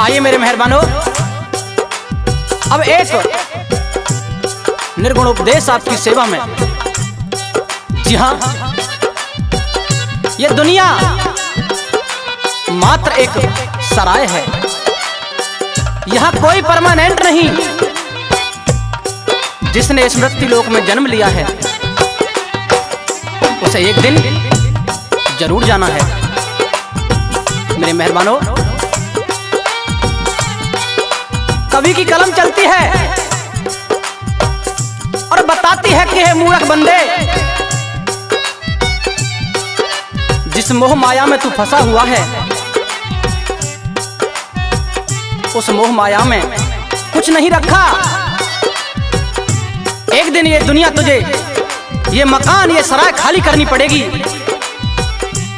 आइए मेरे मेहरबानों, अब एक निर्गुण उपदेश आपकी सेवा में। जी हाँ, ये दुनिया मात्र एक सराय है, यहाँ कोई परमानेंट नहीं। जिसने इस मृत्यु लोक में जन्म लिया है उसे एक दिन जरूर जाना है। मेरे मेहरबानों, कवि की कलम चलती है और बताती है कि हे मूर्ख बंदे, जिस मोह माया में तू फंसा हुआ है उस मोह माया में कुछ नहीं रखा। एक दिन ये दुनिया तुझे, ये मकान, ये सराय खाली करनी पड़ेगी।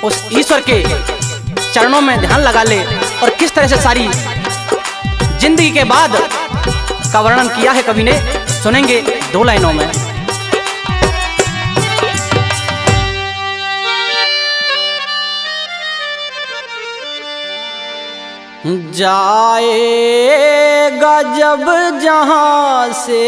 उस ईश्वर के चरणों में ध्यान लगा ले और किस तरह से सारी जिंदगी के बाद का वर्णन किया है कवि ने, सुनेंगे 2 लाइनों में। जाएगा जब जहां से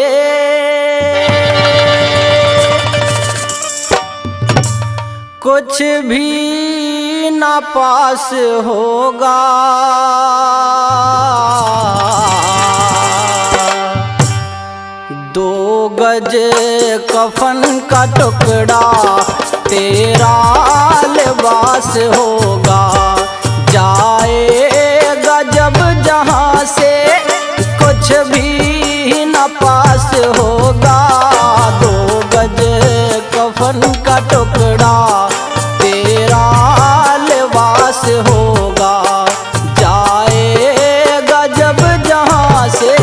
कुछ भी ना पास होगा, दो गज कफन का टुकड़ा तेरा लिबास होगा। जाएगा जब जहां से कुछ भी न पास होगा, 2 गज कफन का टुकड़ा तेरा लिबास होगा। जाएगा जब जहां से।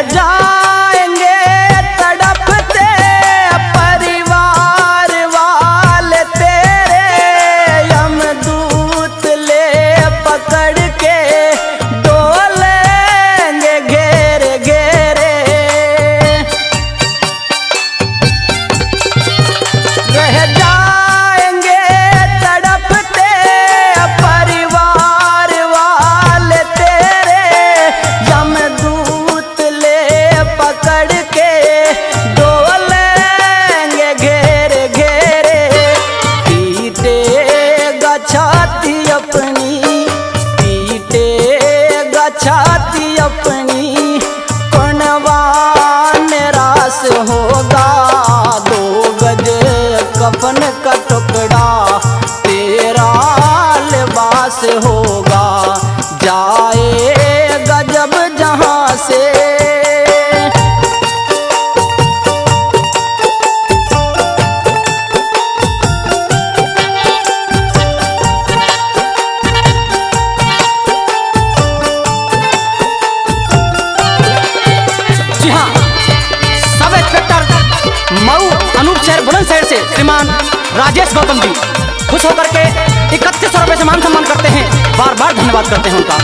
जाएंगे तड़पते परिवार वाले तेरे, यमदूत ले पकड़ के डोलेंगे घेरे घेरे। रह जाएंगे तड़पते परिवार वाले तेरे, यमदूत पकड़ के डोलेंगे घेरे घेरे। पीटेगा छाती अपनी, पीटेगा छाती अपनी, कौनवा निराश होगा। 2 गज कफन का टुकड़ा तेरा लिबास होगा। जाएगा जब जहां से। बुलंदशहर से श्रीमान राजेश गौतम जी खुश होकर के 3100 रुपए से मान सम्मान करते हैं। बार बार धन्यवाद करते हैं उनका।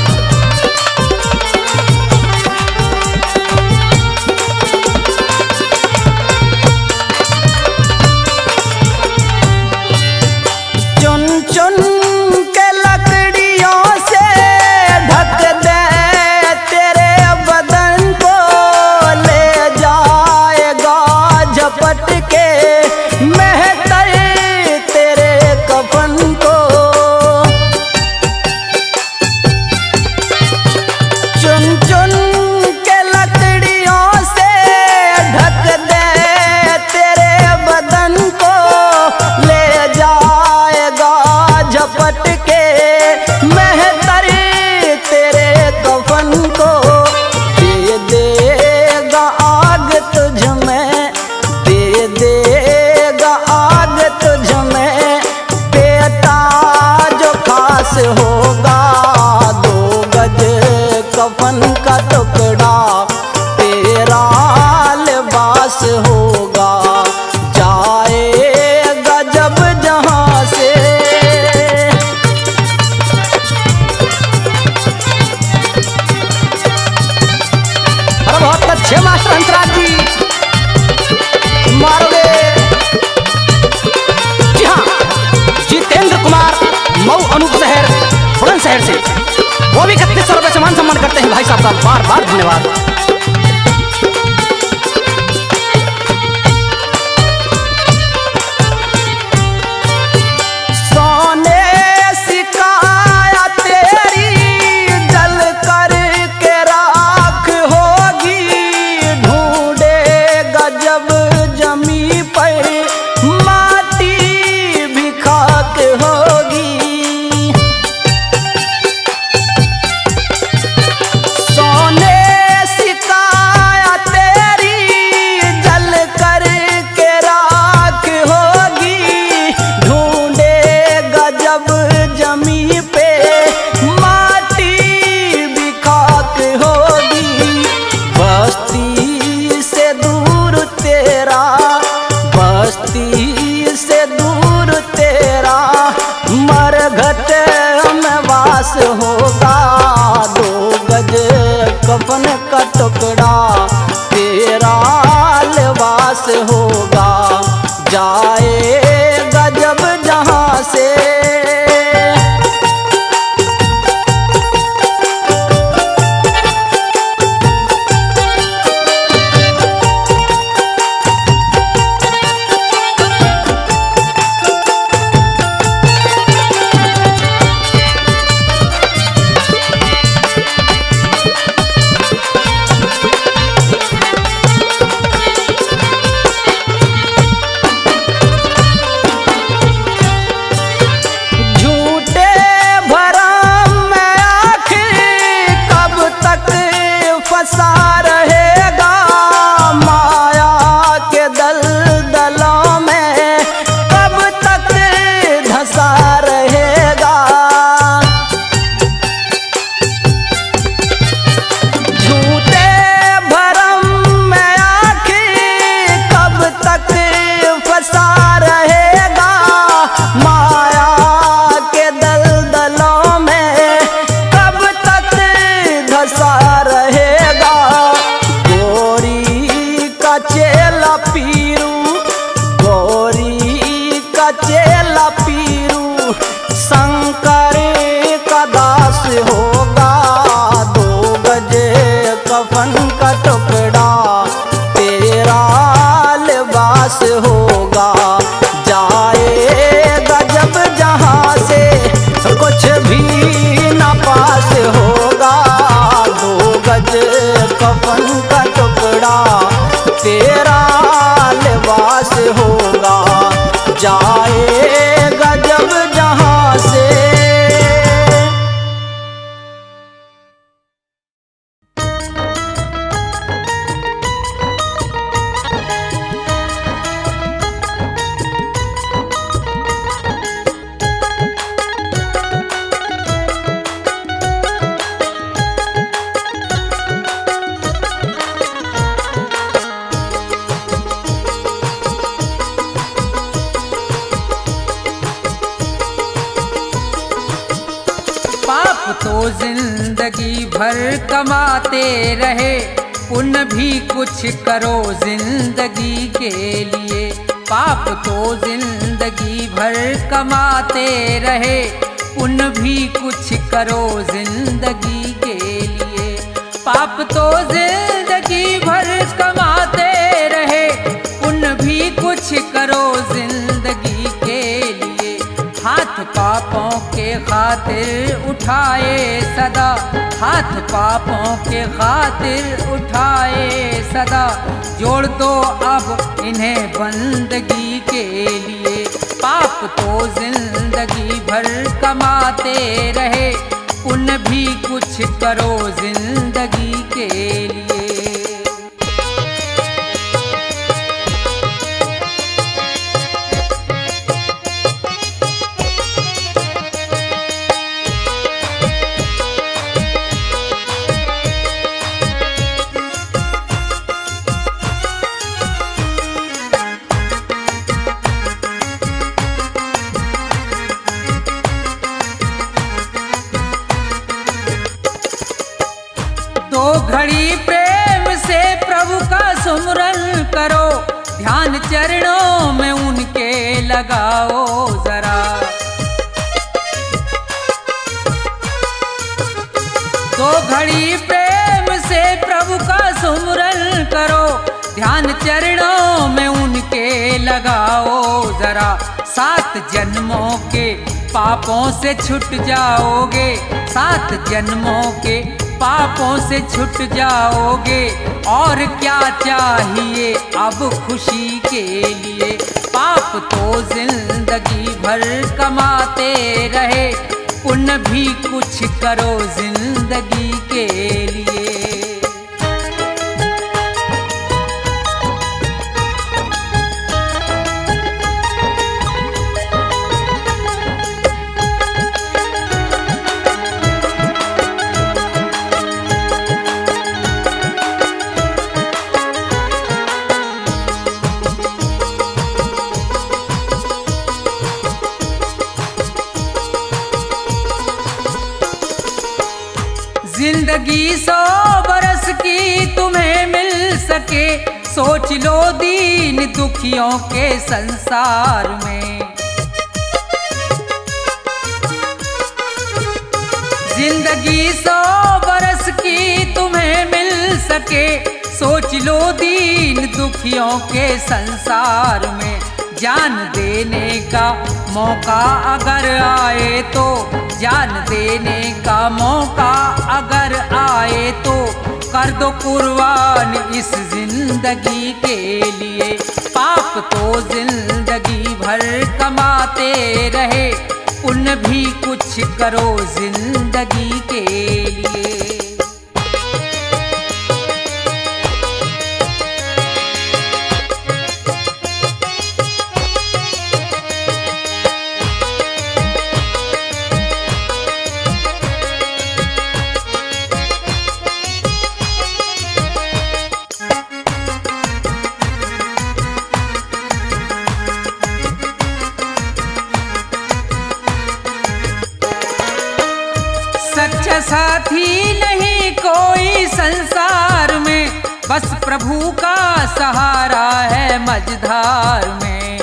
चुन चुन के लकड़ियों से ढक दे तेरे बदन को, ले जाएगा झपट के तेरे कफन को। छे मास्टर हंसराज जी मारोगे। जी हाँ, जितेंद्र कुमार मऊ अनूप शहर बुलंदशहर से, वो भी 3100 रुपये से मान सम्मान करते हैं भाई साहब का बार बार धन्यवाद। होगा 2 गज कफन का टुकड़ा तेरा लिबास होगा, जाएगा जब जहां से। चेला पीरू शंकर का दास होगा, 2 गज कफन का टुकड़ा तेरा लिबास होगा, जाएगा जब जहां से कुछ भी न पास होगा, 2 गज कफन का टुकड़ा तेरा लिबास होगा, जाएगा जब जहां से। तो जिंदगी भर कमाते रहे, पुण्य भी कुछ करो जिंदगी के लिए। पाप तो जिंदगी भर कमाते रहे, पुण्य भी कुछ करो जिंदगी के लिए। पाप तो जिंदगी भर कमाते रहे, पुण्य भी कुछ करो जिंदगी के लिए। हाथ पापों के खातिर उठाए सदा, हाथ पापों के खातिर उठाए सदा, जोड़ दो अब इन्हें बंदगी के लिए। पाप तो जिंदगी भर कमाते रहे, पुण्य भी कुछ करो जिंदगी के लिए। दो घड़ी पे चरणों में उनके लगाओ जरा। दो घड़ी प्रेम से प्रभु का सुमरन करो, ध्यान चरणों में उनके लगाओ जरा। 7 जन्मों के पापों से छूट जाओगे, 7 जन्मों के पापों से छूट जाओगे। और क्या चाहिए अब खुशी के लिए, पाप तो जिंदगी भर कमाते रहे, पुण्य भी कुछ करो जिंदगी के लिए। जिंदगी 100 बरस की तुम्हें मिल सके, सोच लो दीन दुखियों के संसार में। जिंदगी 100 बरस की तुम्हें मिल सके, सोच लो दीन दुखियों के संसार में। जान देने का मौका अगर आए तो, जान देने का मौका अगर आए तो, कर दो कुर्बान इस जिंदगी के लिए। पाप तो जिंदगी भर कमाते रहे, पुण्य भी कुछ करो जिंदगी के लिए। सच्चा साथी नहीं कोई संसार में, बस प्रभु का सहारा है मझधार में।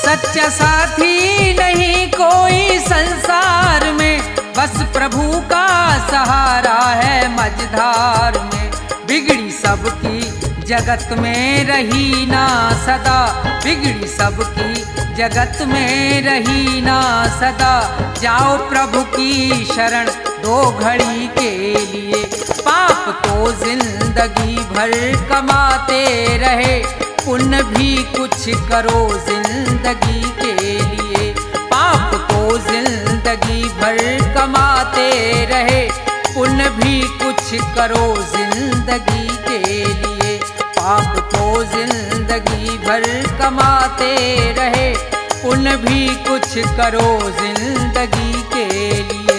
सच्चा साथी नहीं कोई संसार में, बस प्रभु का सहारा है मझधार में। बिगड़ी सबकी जगत में रही ना सदा, बिगड़ी सबकी जगत में रही ना सदा। जाओ प्रभु की शरण 2 घड़ी के लिए, पाप तो जिंदगी भर कमाते रहे, पुण्य भी कुछ करो जिंदगी के लिए। पाप तो जिंदगी भर कमाते रहे, पुण्य भी कुछ करो जिंदगी के लिए। पाप तो जिंदगी भर कमाते रहे, पुण्य भी कुछ करो जिंदगी के लिए।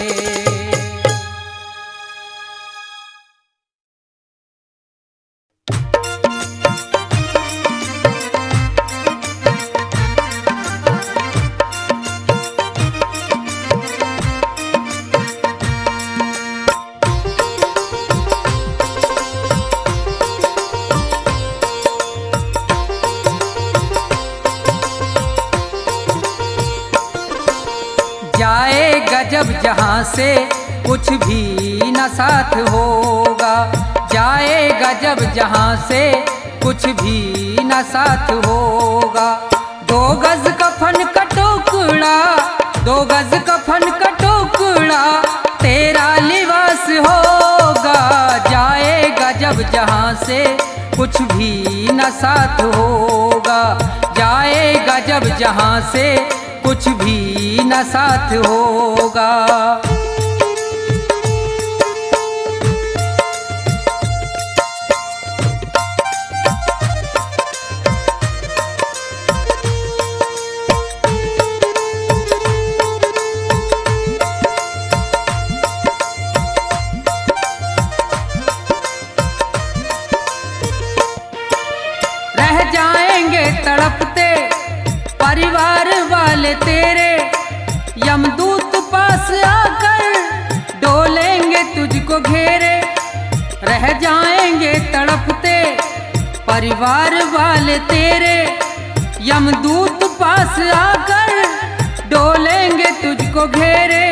जाएगा जब जहाँ से कुछ भी न साथ होगा, जाएगा जब जहाँ से कुछ भी न साथ होगा। 2 गज कफन का टुकड़ा, 2 गज कफन का टुकड़ा तेरा लिबास होगा। जाएगा जब जहाँ से कुछ भी न साथ होगा, जाएगा जब जहाँ से कुछ भी न साथ होगा। रह जाएंगे तड़पते परिवार वाले तेरे, यमदूत पास आकर डोलेंगे तुझको घेरे। रह जाएंगे परिवार वाले तेरे यमदूत पास आकर डोलेंगे तुझको घेरे।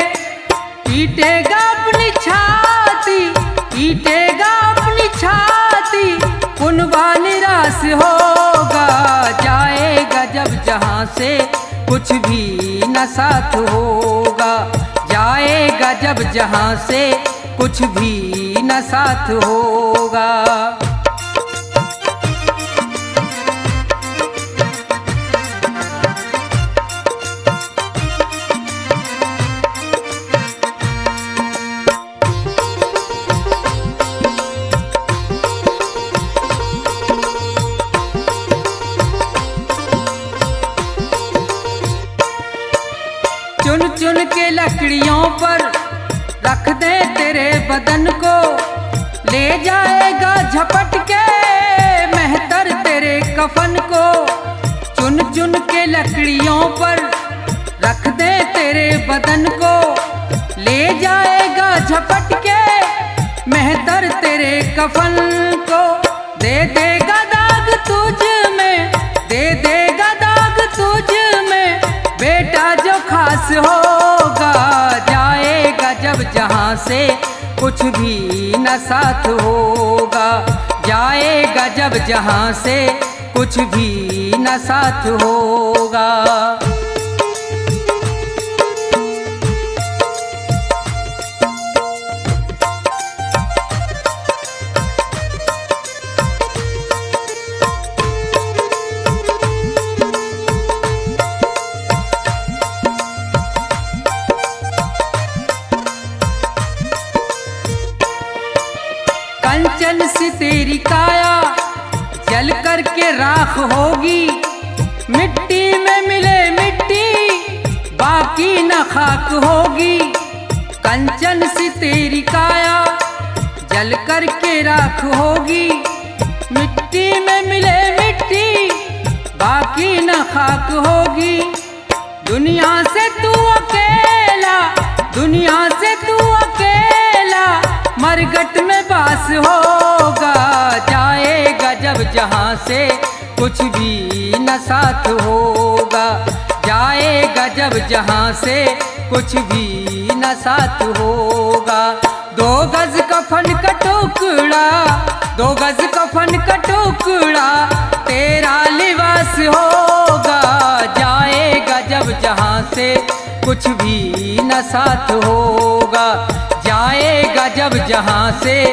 पीटेगा अपनी छाती, पीटेगा अपनी छाती, कुनबा निराश होगा। जाएगा जब जहाँ से कुछ भी न साथ होगा, जाएगा जब जहाँ से कुछ भी न साथ होगा। चुन चुन के लकड़ियों पर रख दे तेरे बदन को, ले जाएगा झपट के मेहतर तेरे कफन को। चुन चुन के लकड़ियों पर रख दे तेरे बदन को, ले जाएगा झपट के मेहतर तेरे कफन को। दे देगा दाग तुझ में, दे देगा दाग तुझ में, बेटा जो खास होगा। जाएगा जब जहाँ से कुछ भी न साथ होगा, जाएगा जब जहाँ से कुछ भी न साथ होगा। कंचन सी तेरी काया जल करके राख होगी, मिट्टी में मिले मिट्टी बाकी न खाक होगी। कंचन सी तेरी काया जल करके राख होगी, मिट्टी में मिले मिट्टी बाकी न खाक होगी। दुनिया से तू अकेला, दुनिया से तू अकेला मरगट में बास होगा। जाएगा जब जहाँ से कुछ भी न साथ होगा, जाएगा जब जहाँ से कुछ भी न साथ होगा। 2 गज कफन का टुकड़ा, 2 गज कफन का टुकड़ा तेरा लिबास होगा। जाएगा जब जहाँ से कुछ भी न साथ होगा, जाएगा जब जहाँ से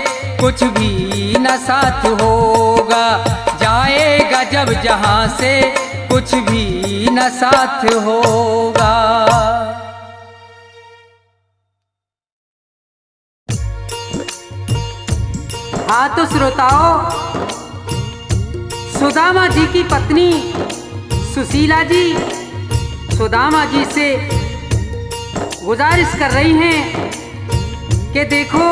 कुछ भी न साथ होगा, जाएगा जब जहाँ से कुछ भी न साथ होगा। हाँ तो श्रोताओं, सुदामा जी की पत्नी सुशीला जी सुदामा जी से गुजारिश कर रही हैं कि देखो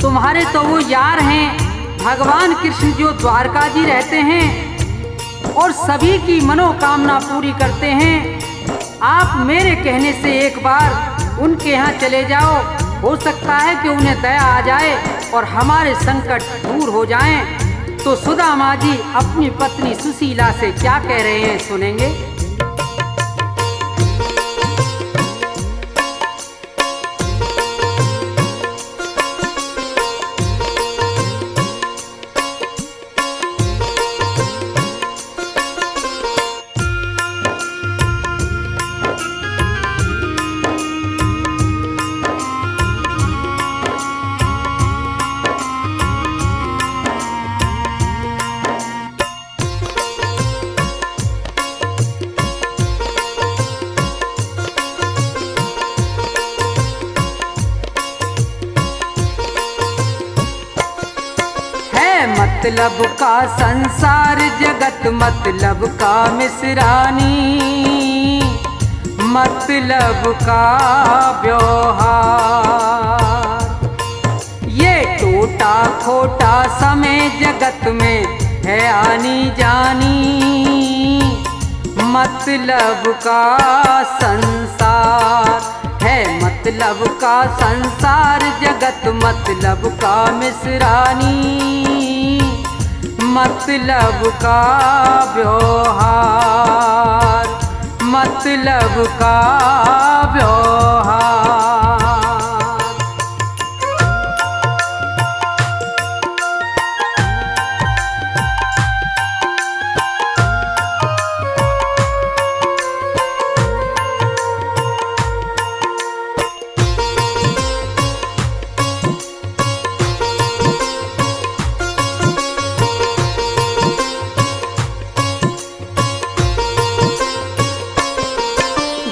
तुम्हारे तो वो यार हैं भगवान कृष्ण जो द्वारका जी रहते हैं और सभी की मनोकामना पूरी करते हैं। आप मेरे कहने से एक बार उनके यहाँ चले जाओ, हो सकता है कि उन्हें दया आ जाए और हमारे संकट दूर हो जाएं। तो सुदामा जी अपनी पत्नी सुशीला से क्या कह रहे हैं सुनेंगे। मतलब का संसार जगत मतलब का मिसरानी, मतलब का व्यवहार। ये टूटा खोटा समय जगत में है आनी जानी, मतलब का संसार है, मतलब का संसार जगत मतलब का मिसरानी, मतलब का व्यवहार, मतलब का व्यवहार।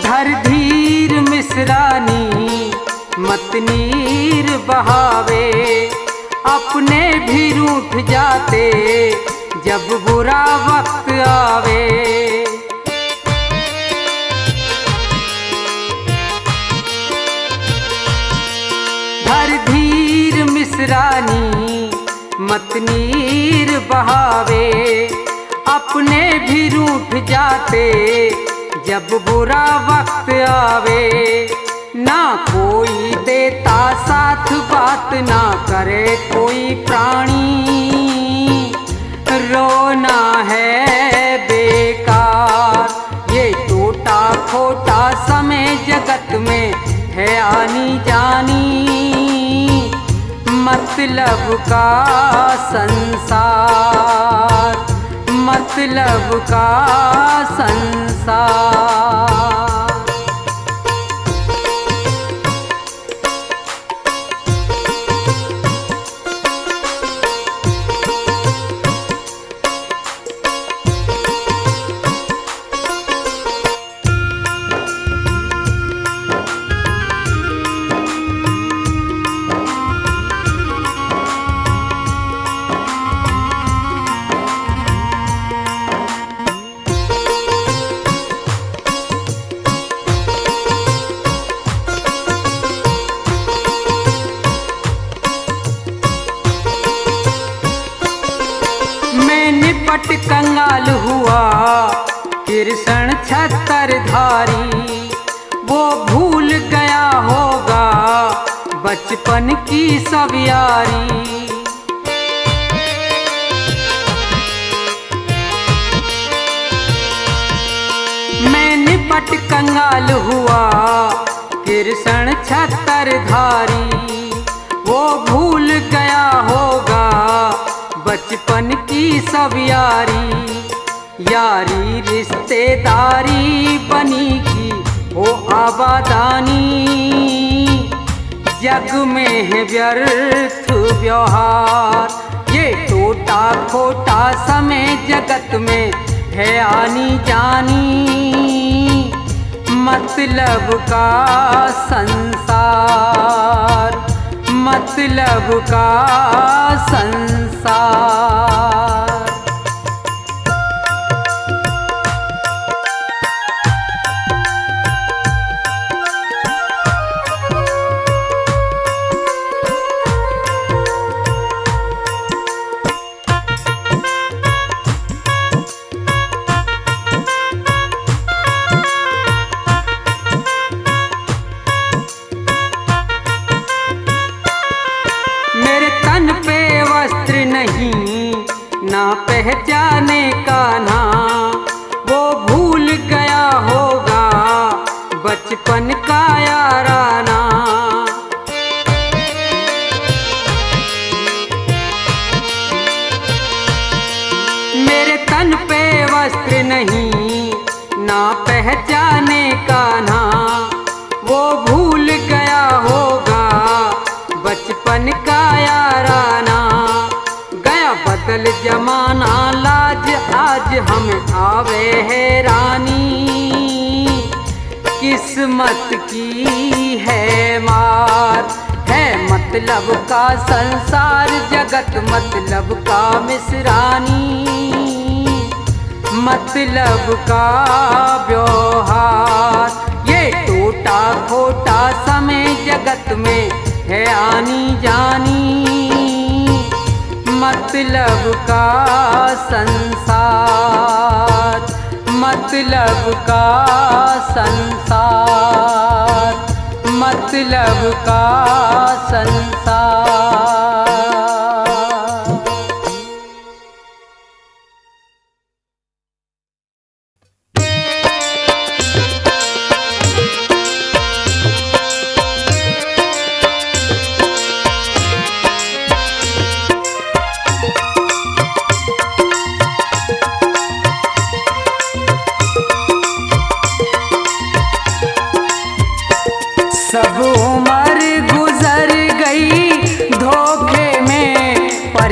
धर धीर मिश्रानी मत नीर बहावे, अपने भी रूठ जाते जब बुरा वक्त आवे। धर धीर मिश्रानी मत नीर बहावे, अपने भी रूठ जाते जब बुरा वक्त आवे। ना कोई देता साथ बात ना करे कोई प्राणी, रोना है बेकार ये टूटा खोटा समय जगत में है आनी जानी। मतलब का संसार, मतलब का संसार। निपट कंगाल हुआ कृष्ण छत्रधारी, वो भूल गया होगा बचपन की सब यारी। मैं निपट कंगाल हुआ कृष्ण छत्रधारी, वो भूल गया होगा बचपन की सब यारी। यारी रिश्तेदारी बनी की वो आबादानी, जग में है व्यर्थ व्यवहार ये टूटा खोटा समय जगत में है आनी जानी। मतलब का संसार, मतलब का संसार। ना पहचाने का ना वो भूल गया होगा बचपन का याराना। मेरे तन पे वस्त्र नहीं ना पहचाने का ना वो भूल गया होगा बचपन का याराना। बदल जमाना लाज आज हमें आवे हैरानी, किस्मत की है मार है मतलब का संसार जगत मतलब का मिश्रानी। मतलब का व्यवहार ये टूटा खोटा समय जगत में है आनी जानी। मतलब का संसार, मतलब का संसार, मतलब का संसार।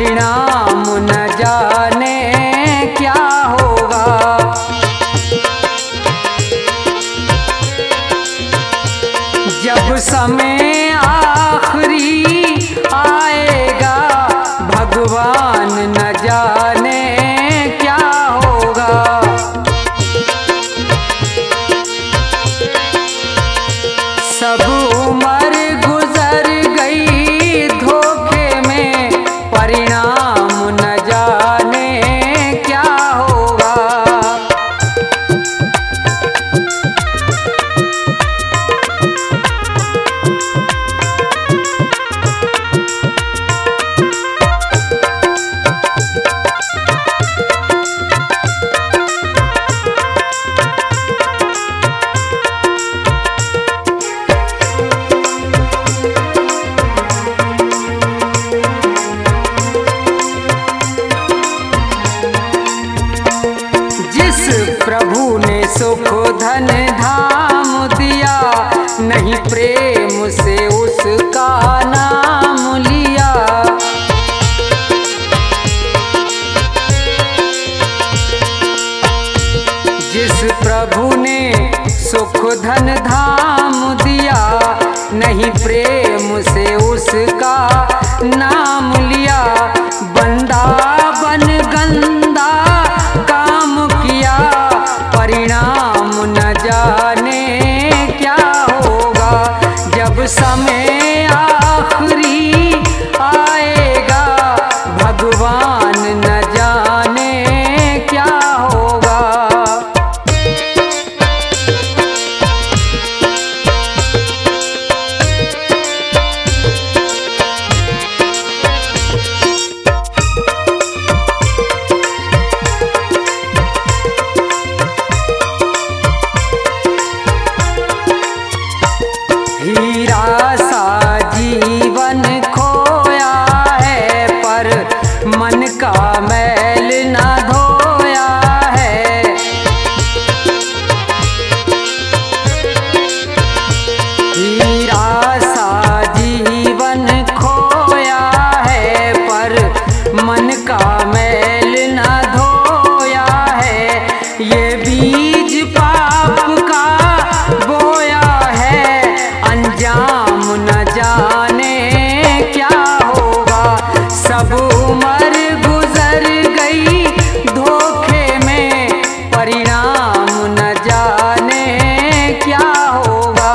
परिणाम न जाने क्या होगा। जब समय आखिरी आएगा भगवान न जाने क्या होगा। सब उम्र गुजर गई धोखे में परिणाम न जाने क्या होगा। जिस प्रभु ने सुख धन धाम दिया नहीं प्रेम से उसका नाम लिया। जिस प्रभु ने सुख धन धाम दिया नहीं प्रेम से उसका नाम लिया। बंदा बन गंदा काम किया परिणाम न जाने क्या होगा। जब समय आखिरी आएगा भगवान न जाने क्या होगा। हीरा सा जीवन खोया है पर मन का मैल न धोया है। हीरा सा जीवन खोया है पर मन का मैल न धोया है। ये बीज पाप का बोया है अंजाम न जाने क्या होगा। सब उम्र गुजर गई धोखे में परिणाम न जाने क्या होगा।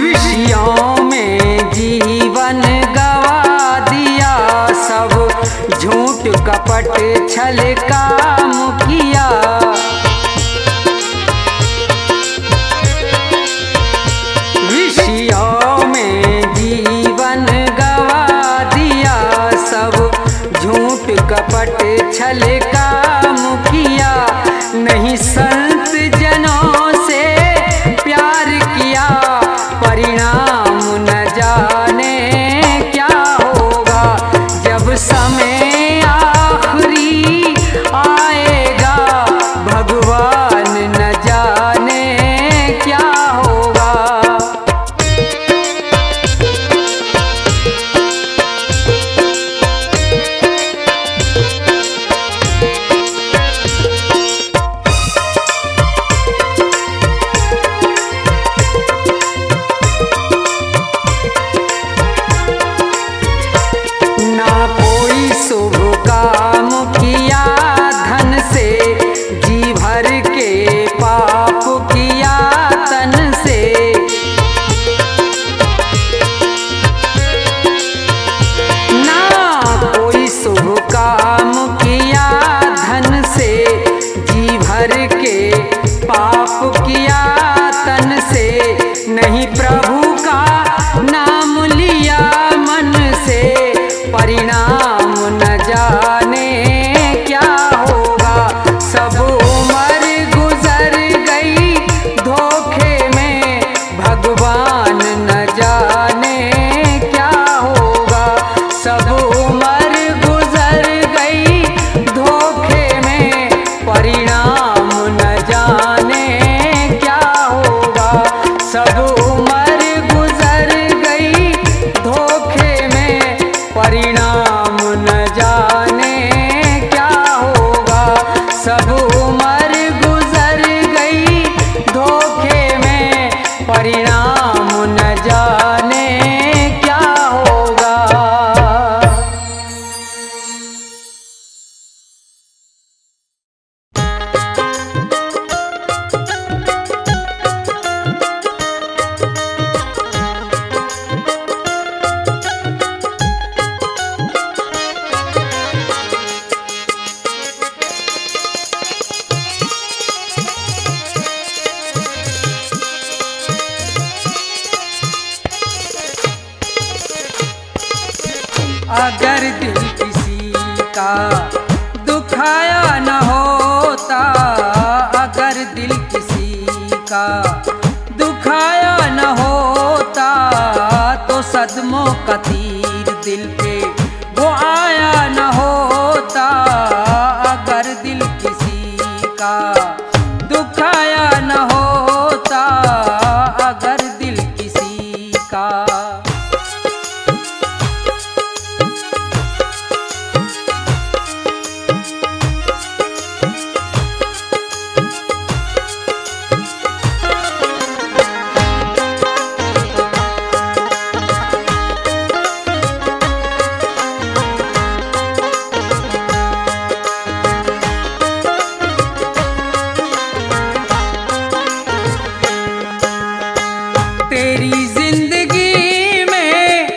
विषयों में जीवन गवा दिया सब झूठ कपट छल काम किया। विषयों में जीवन गवा दिया सब झूठ कपट छल काम किया। नहीं संत जनों से प्यार किया परिणाम न जाने क्या होगा। जब समय आखिरी आएगा भगवान न जाने क्या होगा। परिणाम न जाने क्या होगा। सब उम्र गुजर गई धोखे में, भगवान न जाने क्या होगा। सब उम्र गुजर गई धोखे में, परिणाम न जाने क्या होगा। सब उम्र गुजर गई धोखे में, परिणाम न जाने क्या होगा। सब उम्र गुजर गई धोखे में, परिणाम न जाने क्या होगा। अगर दिल किसी का दुखाया न होता, अगर दिल किसी का दुखाया न होता, तो सदमों का तीर दिल पे वो आया न होता। अगर दिल किसी का दुखाया न होता, अगर दिल किसी का। तेरी जिंदगी में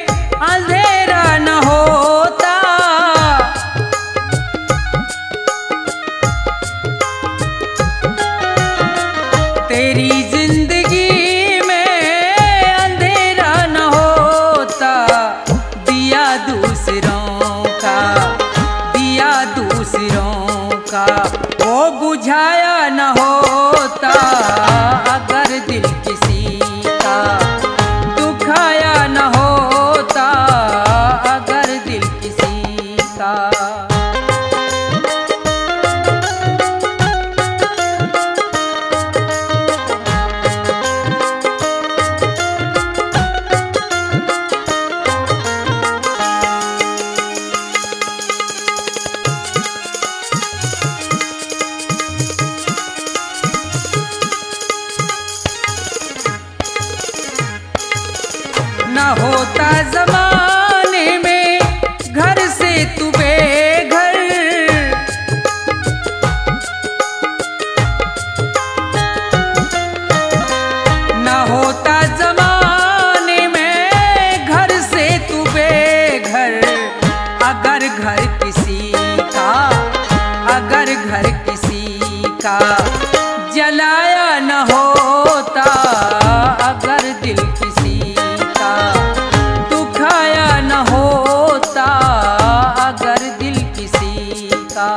अंधेरा न होता, तेरी जिंदगी में अंधेरा न होता। दिया दूसरों का, दिया दूसरों का, वो बुझाया न होता। अगर दिल किसी का दुखाया न होता, अगर दिल किसी का। न होता जमाने में घर से तू बेघर, न होता जमाने में घर से तू बेघर। अगर घर किसी का, अगर घर किसी का जलाया न होता, अगर दिल किसी का दुखाया न होता, अगर दिल किसी का।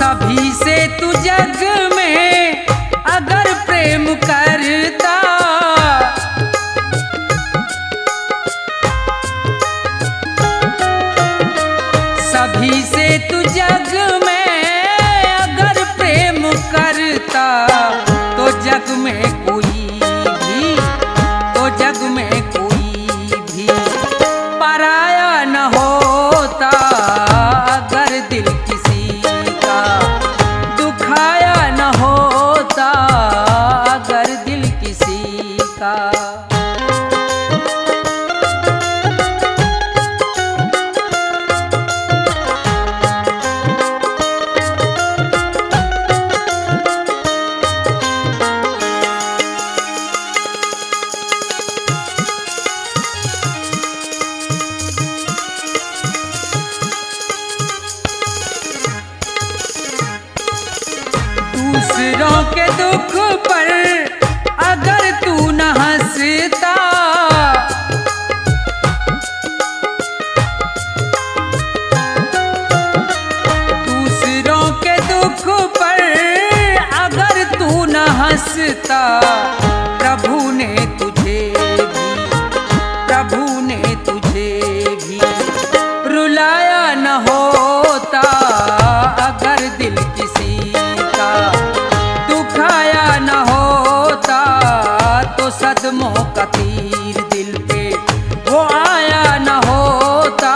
सभी से तू जग में अगर प्रेम करता, सभी से तू जग में अगर प्रेम करता, तो जग में कोई भी, तो जग में कोई भी पराया न होता। अगर दिल किसी का दुखाया दूसरों के दुख पर अगर तू न हंसता, दूसरों के दुख पर अगर तू न हंसता, प्रभु ने तुझे भी रुलाया न होता। अगर दिल किसी का दुखाया न होता, तो सदमों का तीर दिल पे वो आया न होता।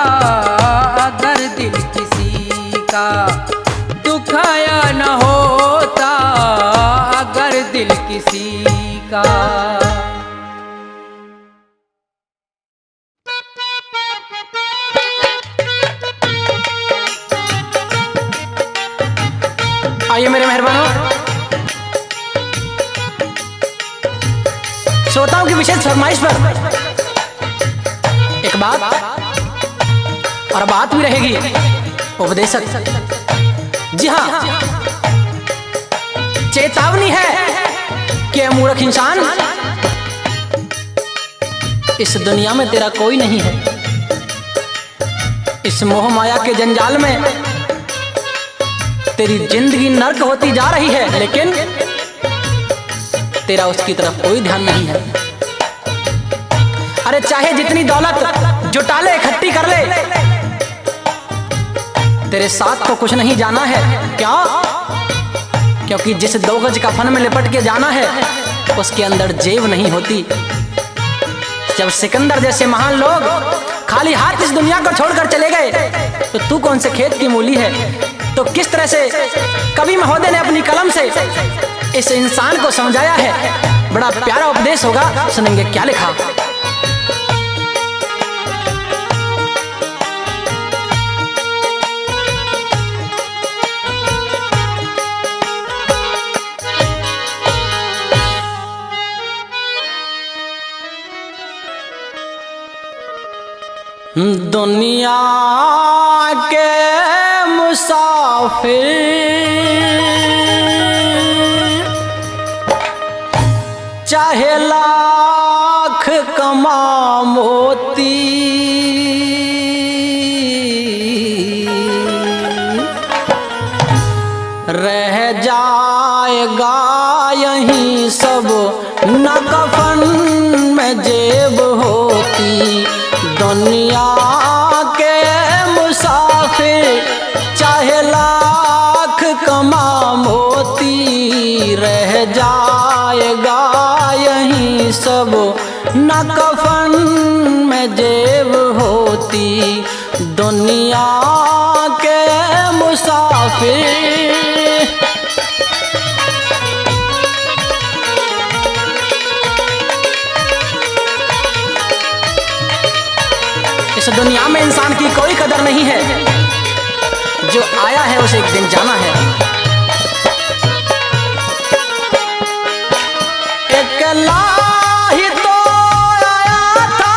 अगर दिल किसी का दुखाया न होता, अगर दिल किसी का। आइए मेरे मेहरबानों, श्रोताओं की विशेष फरमाइश पर एक बात और बात भी रहेगी उपदेशक। जी हाँ, चेतावनी है कि मूर्ख इंसान, इस दुनिया में तेरा कोई नहीं है। इस मोह माया के जंजाल में तेरी जिंदगी नर्क होती जा रही है, लेकिन तेरा उसकी तरफ कोई ध्यान नहीं है। अरे चाहे जितनी दौलत जुटा ले, इकट्ठी कर ले, तेरे साथ तो कुछ नहीं जाना है। क्या? क्योंकि जिस 2 गज कफन में लिपट के जाना है, उसके अंदर जेब नहीं होती। जब सिकंदर जैसे महान लोग खाली हाथ इस दुनिया को छोड़कर चले गए, तो तू कौन से खेत की मूली है? तो किस तरह से कवि महोदय ने अपनी कलम से इस इंसान को समझाया है। बड़ा प्यारा उपदेश होगा, सुनेंगे क्या लिखा। दुनिया के मुसाफिर चाहे लाख कमा मोती, रह जाएगा यहीं सब न कफन में जेब होती। दुनिया के मुसाफिर चाहे लाख कमा मोती, रह जाएगा यहीं सब न कफन में जेब होती। दुनिया के मुसाफिर। इस दुनिया में इंसान की कोई कदर नहीं है, जो आया है उसे एक दिन जाना है। अकेला ही तो आया था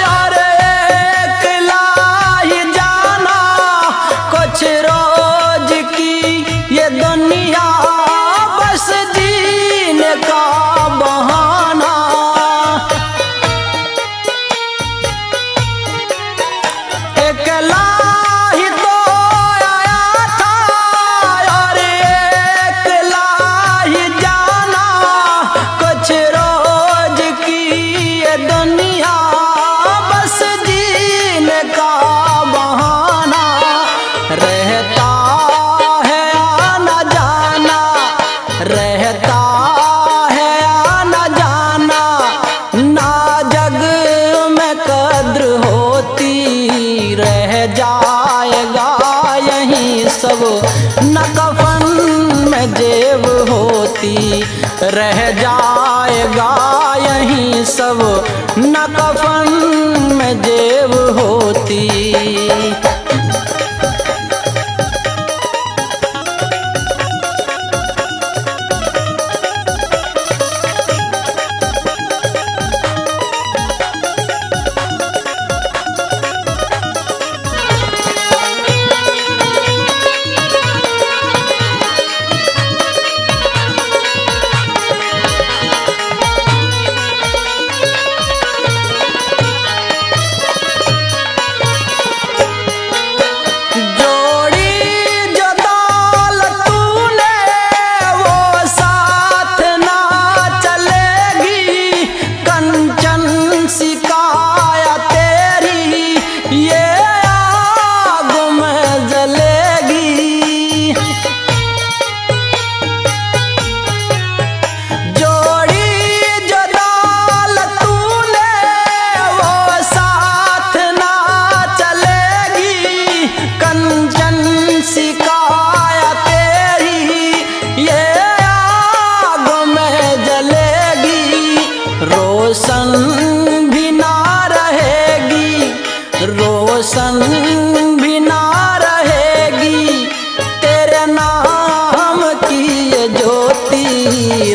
और अकेला ही जाना, कुछ रोज की ये दुनिया बस जीने का बहाना। अकेला ही तो आया था और अकेला ही जाना, कुछ रोज की ये दुनिया बस जीने का बहाना। रहता है आना जाना, रहता है आना जाना, ना जग में कद्र होती। रह जाएगा यहीं सब न कफन में जेब होती। रह जाएगा यहीं सब न कफन में जेब होती।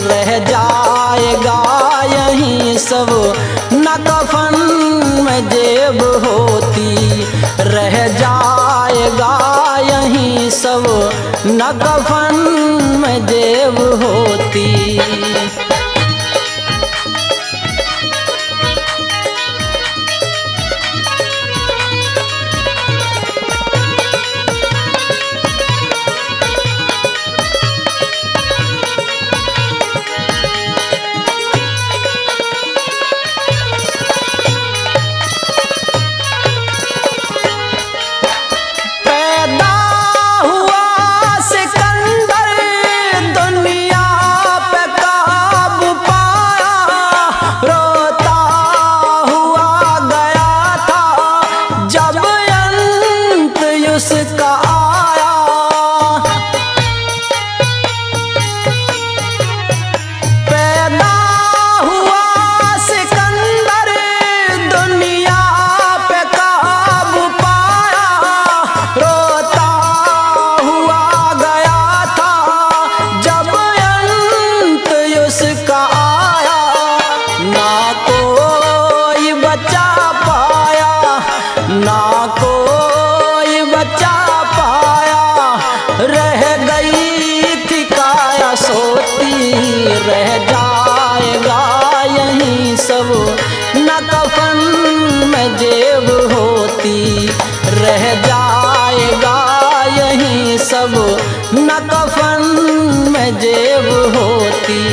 रह जाएगा यहीं सब, न कफन में जेब होती। रह जाएगा यहीं सब, न कफन में जेब होती। रह जाएगा यहीं सब, न कफन में जेब होती।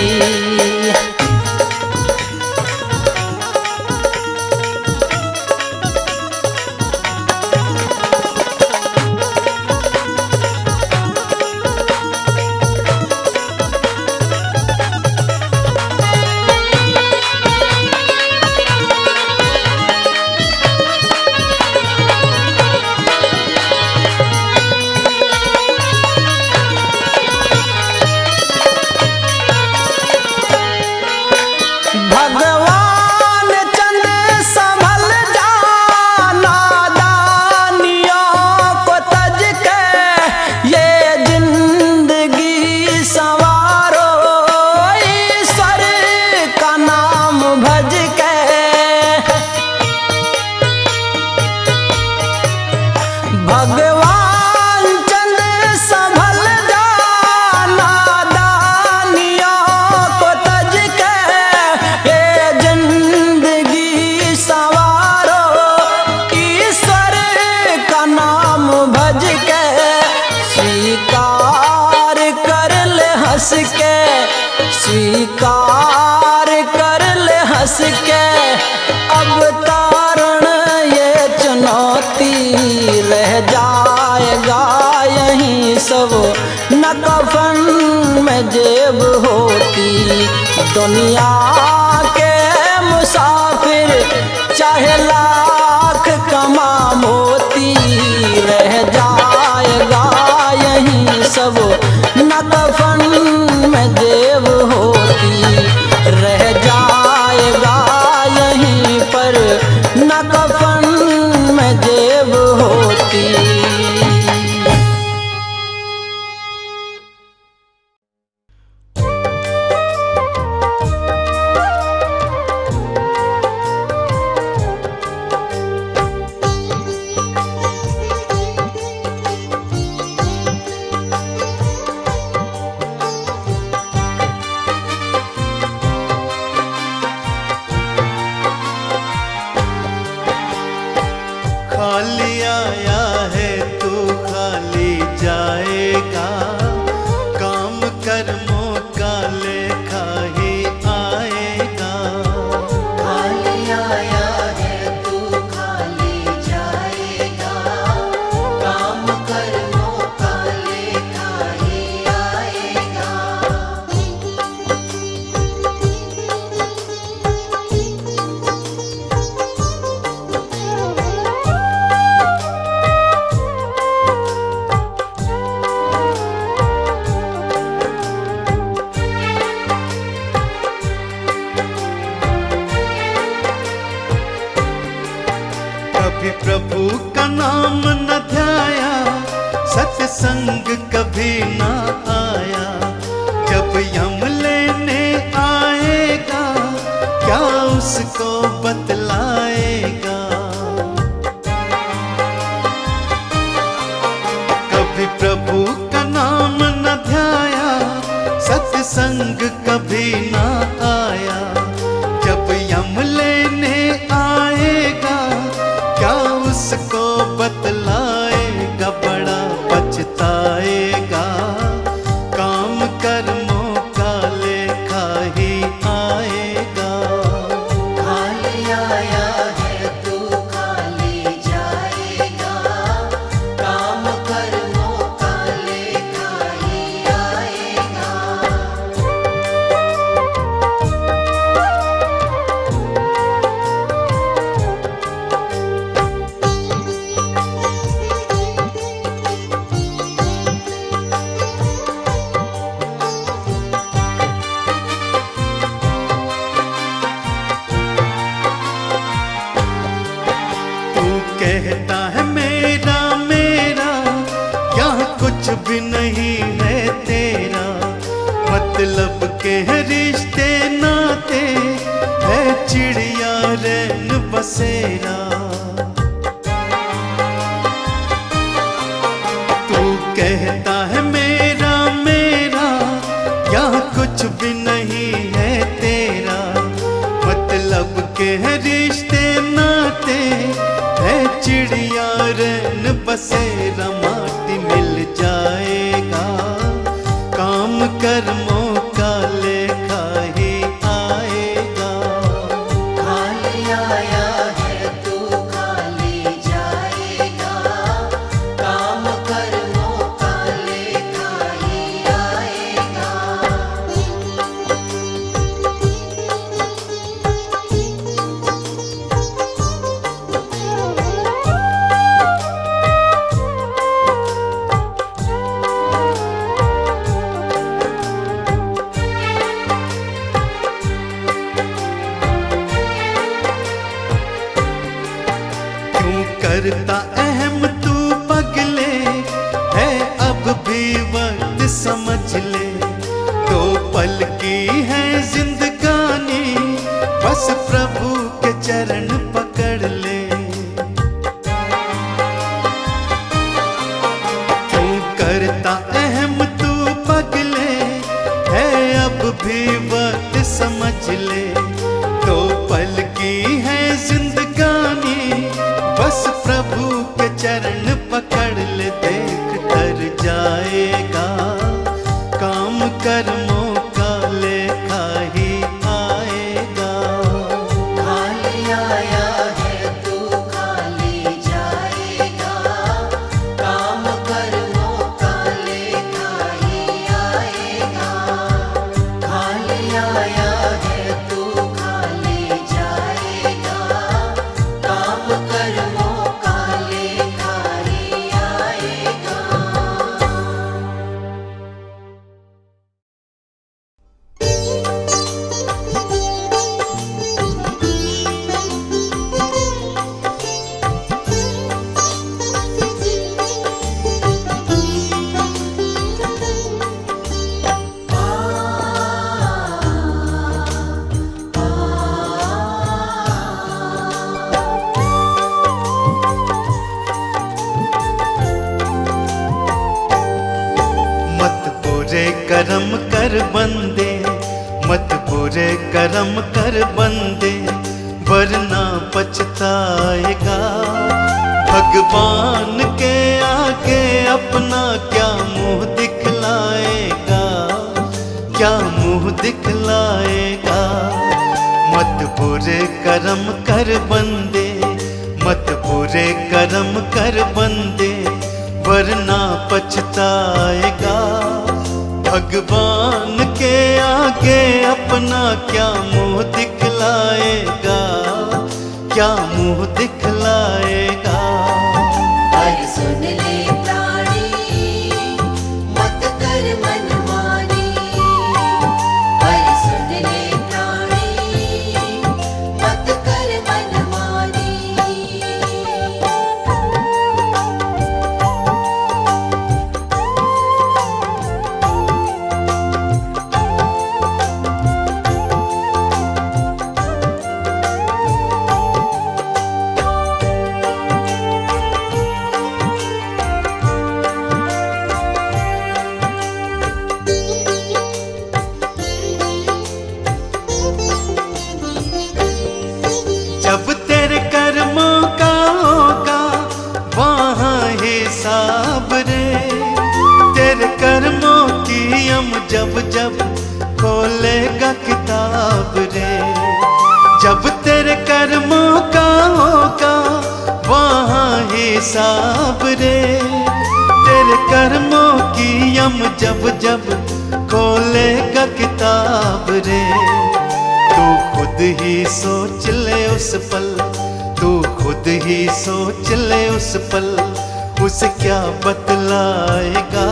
स्वीकार कर ले हंस के अब तारण ये चुनौती। रह जाएगा यहीं सब, न कफन में जेब होती। दुनिया के मुसाफिर चाहे लाख कमा मोती, रह जाएगा यहीं सब, न कफन में जेब होती। रह जाएगा यहीं पर, न कफन में जेब होती। भी नहीं है तेरा, मतलब के रिश्ते नाते है चिड़िया रैन बसेरा। तू कहता है मेरा मेरा, यहाँ कुछ भी नहीं है तेरा, मतलब के रिश्ते नाते है चिड़िया रैन बसेरा। माटी मिल जाएगा काम कर्मों का लेखा ही आएगा। खाली आया है तू खाली जाएगा, काम कर्मों का लेखा ही आएगा। क्यों करता अहम तू पगले, है अब भी वक्त समझ ले। दो पल की है जिंदगानी, बस प्रभु के चरण पकड़ ले। क्यों करता अहम तू पगले, है अब भी वक्त समझ ले। दो पल की है जिंदगानी, बस प्रभु के चरण पकड़ ले। देख कर जाएगा काम कर्मों का लेखा ही आएगा। खाली आया है तू खाली जाएगा, काम कर्मों का लेखा ही आएगा। खाली आया है तू खाली जाएगा, काम कर्मों का लेखा ही आएगा। मत बुरे कर्म कर बंदे, मत बुरे कर्म कर बंदे, वरना पछताएगा। भगवान के आगे अपना क्या मुंह दिखलाएगा, क्या मुंह दिखलाएगा। मत बुरे कर्म कर बंदे, मत बुरे कर्म कर बंदे, वरना पछताएगा। भगवान के आगे अपना क्या मुंह दिखलाएगा, क्या मुंह दिखलाएगा। पर सुन ले प्राणी, मत कर मनमानी। पर सुन ले प्राणी, मत कर मनमानी। जब तेरे कर्मों का होगा वहाँ हिसाब रे, तेरे कर्मों की हम जब जब खोलेगा किताब रे। जब तेरे कर्मों का होगा वहाँ हिसाब रे, तेरे कर्मों की हम जब जब खोलेगा किताब रे। तू खुद ही सोच ले उस पल, तू खुद ही सोच ले उस पल, उसे क्या बतलाएगा।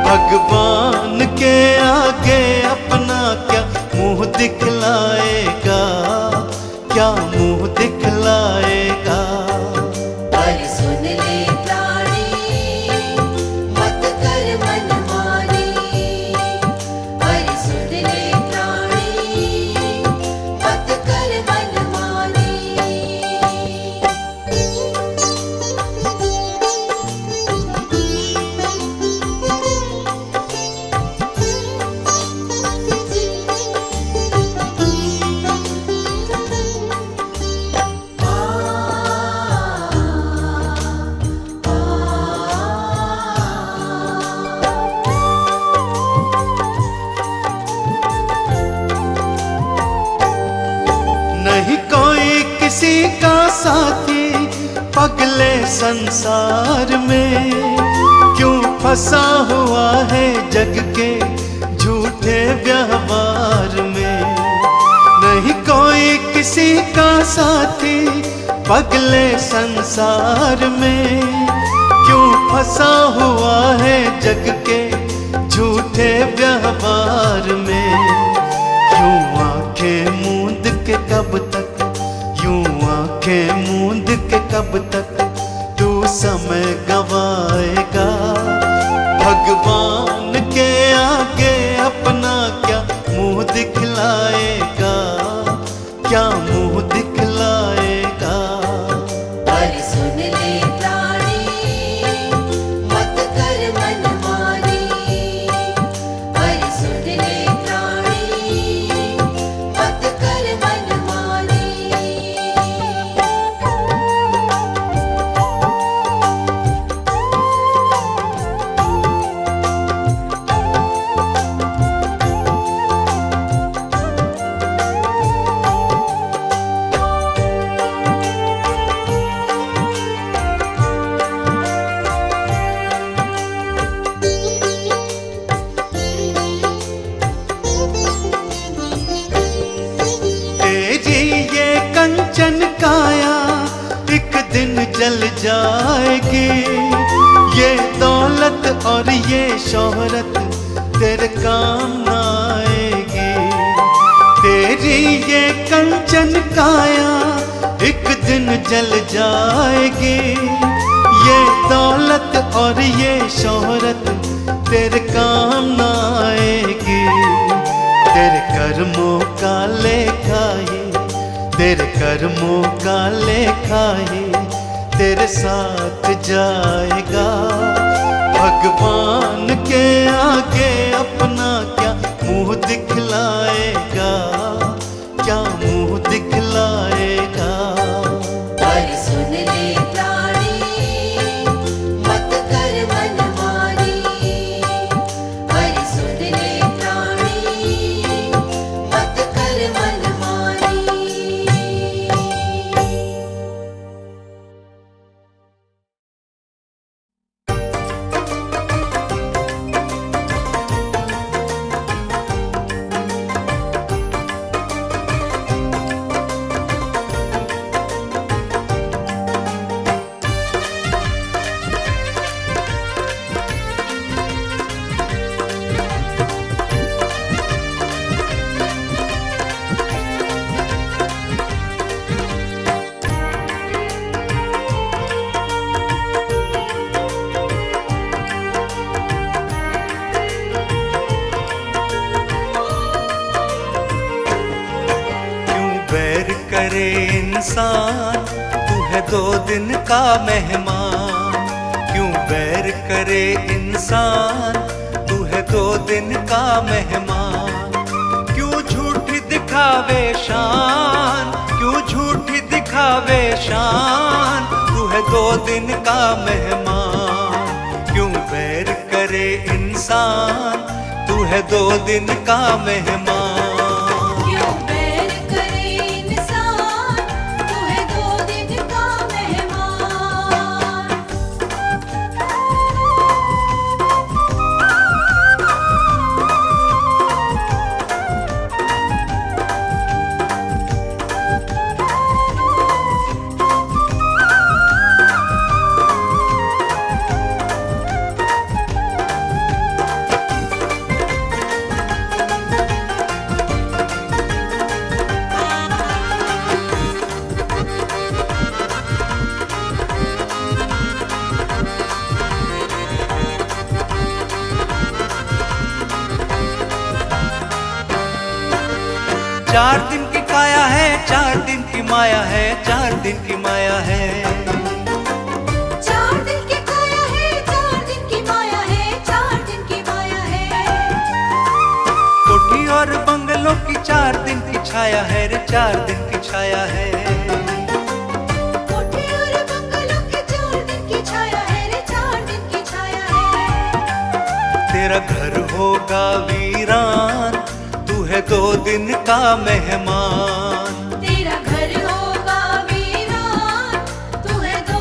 भगवान के आगे अपना क्या मुंह दिखलाएगा, क्या मुंह दिखलाएगा। पर सुन ले प्राणी, मत कर पगले संसार में, क्यों फंसा हुआ है जग के झूठे व्यवहार में। नहीं कोई किसी का साथी पगले संसार में, क्यों फंसा हुआ है जग के झूठे व्यवहार में। यूं आंखें मूंद के कब तक, यूं आंखें मूंद के कब तक तू समय गवाएगा। भगवान के आगे अपना क्या मुंह दिखलाएगा, क्या मुंह दिखलाएगा। पर सुन ले प्राणी मत कर मनमानी, पर सुन ले प्राणी मत कर मनमानी। तेरी ये कंचन काया एक दिन जल जाएगी। ये दौलत और ये शोहरत तेरे काम न आएगी। तेरी ये कंचन काया एक दिन जल जाएगी। ये दौलत और ये शोहरत तेरे काम न आएगी। तेरे कर्मों का लेखा ही, तेरे कर्मों का लेखा ही तेरे साथ जाएगा। भगवान के आगे अपना क्या मुंह दिखलाएगा, क्या मुंह दिखलाएगा। पर सुन ले प्राणी मत कर मनमानी, पर सुन ले प्राणी मत कर मनमानी। करे इंसान तू है दो दिन का मेहमान। क्यों बैर करे इंसान तू है दो दिन का मेहमान। क्यों झूठी दिखावे शान, क्यों झूठी दिखावे शान तू है दो दिन का मेहमान। क्यों बैर करे इंसान तू है दो दिन का मेहमान। क्यों बैर करे इंसान तू है दो दिन का मेहमान। चार दिन की काया है, चार दिन की माया है, चार दिन की माया है। 4 दिन की काया है, 4 दिन की माया है, 4 दिन की माया है। कोठी और बंगलों की 4 दिन की छाया है रे, 4 दिन की छाया है। कोठी और बंगलों की 4 दिन की छाया है रे, 4 दिन की छाया है। तेरा घर होगा वीरान तू है दो दिन का मेहमान। तेरा घर होगा वीरान तू है 2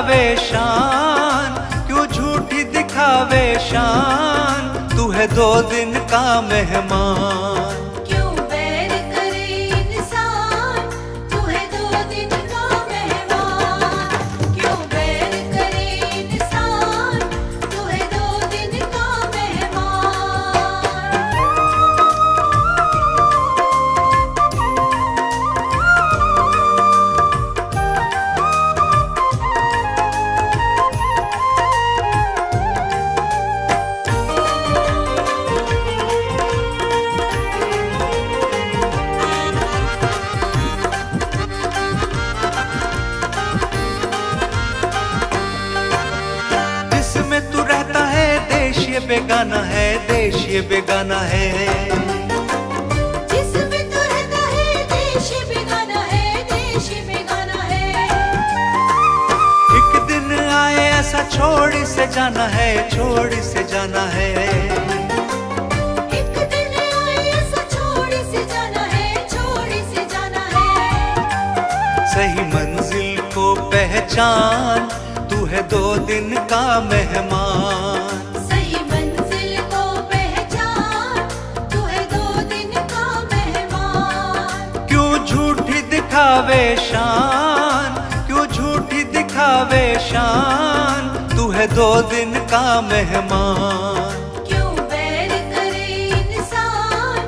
दिखावे शान, क्यों झूठी दिखावे शान, तू है 2 दिन का मेहमान। क्यों बैर करे इंसान, तू है 2 दिन का मेहमान। क्यों बैर करे इंसान, तू है 2 दिन का मेहमान। जिसमें तू रहता है देश ये बेगाना है, देश ये बेगाना है। जिसमें तू रहता है देश बेगाना है, देश बेगाना है। एक दिन आए ऐसा छोड़ से जाना है, छोड़ से जाना है। एक दिन आए ऐसा छोड़ से जाना है, छोड़ से जाना है। सही मंजिल को पहचान, तू है 2 दिन का मेहमान। सही मंजिल को पहचान, तू है 2 दिन का मेहमान। क्यों झूठी दिखावे शान, क्यों झूठी दिखावे शान, तू है 2 दिन का मेहमान। क्यों बैर करे इंसान,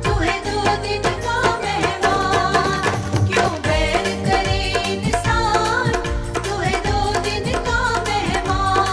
तू है 2 दिन का मेहमान। क्यों बैर करे इंसान, तू है 2 दिन का मेहमान।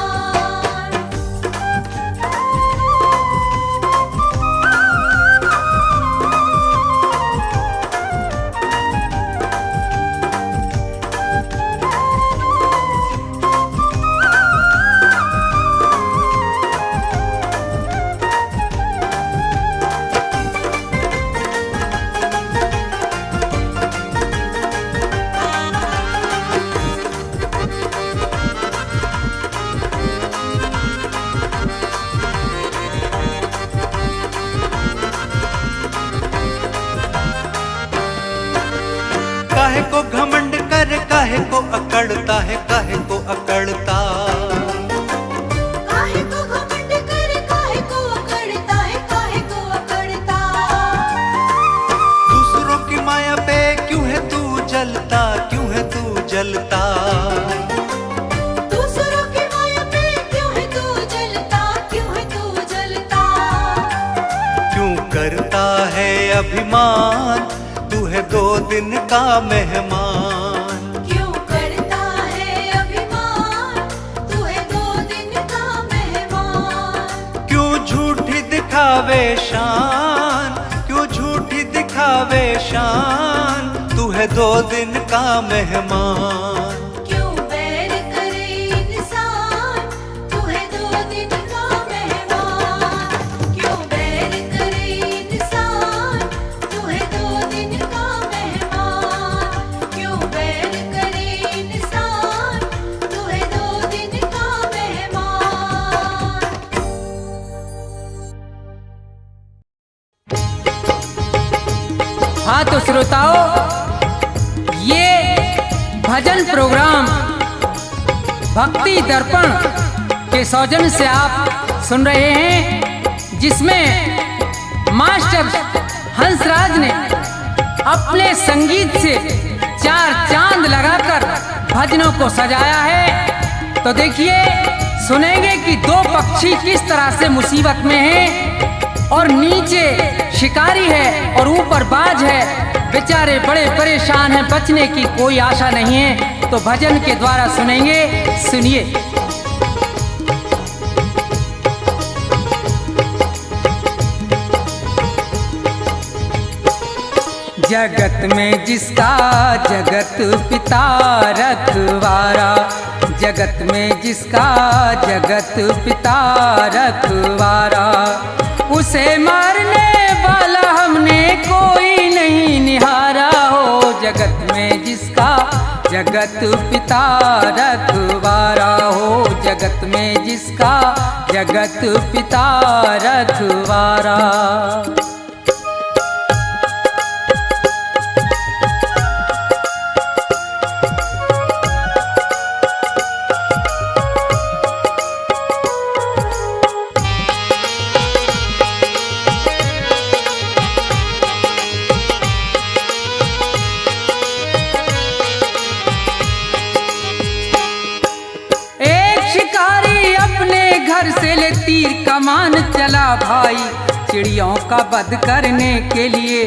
काहे को घमंड कर, काहे को अकड़ता है, काहे को अकड़ता। काहे को घमंड कर, काहे को अकड़ता है, काहे को अकड़ता। दूसरों की माया पे क्यों है तू जलता, क्यों है तू जलता। दूसरों की माया पे क्यों है तू जलता, क्यों है तू जलता। क्यों करता है अभिमान, तू है 2 दिन का मेहमान। क्यों करता है अभिमान, तू है 2 दिन का मेहमान। क्यों झूठी दिखावे शान, क्यों झूठी दिखावे शान, तू है 2 दिन का मेहमान। क्यों बैर करे इंसान, तू है 2 दिन का मेहमान। क्यों बैर करे इंसान, तू है 2 दिन का मेहमान। क्यों बैर करे इंसान, तू है 2 दिन का मेहमान। हाँ तो श्रोताओं, ये भजन प्रोग्राम भक्ति दर्पण के सौजन्य से आप सुन रहे हैं, जिसमें मास्टर हंसराज ने अपने संगीत से 4 चांद लगाकर भजनों को सजाया है। तो देखिए, सुनेंगे कि 2 पक्षी किस तरह से मुसीबत में हैं और नीचे शिकारी है और ऊपर बाज है। बेचारे बड़े परेशान हैं, बचने की कोई आशा नहीं है। तो भजन के द्वारा सुनेंगे, सुनिए। जगत में जिसका जगत पिता रखवारा, जगत में जिसका जगत पिता रखवारा, उसे मारने वाला हमने कोई नहीं निहारा हो। जगत में जिसका जगत पिता रखवारा हो, जगत में जिसका जगत पिता रखवारा। घर से ले तीर कमान चला भाई, चिड़ियों का वध करने के लिए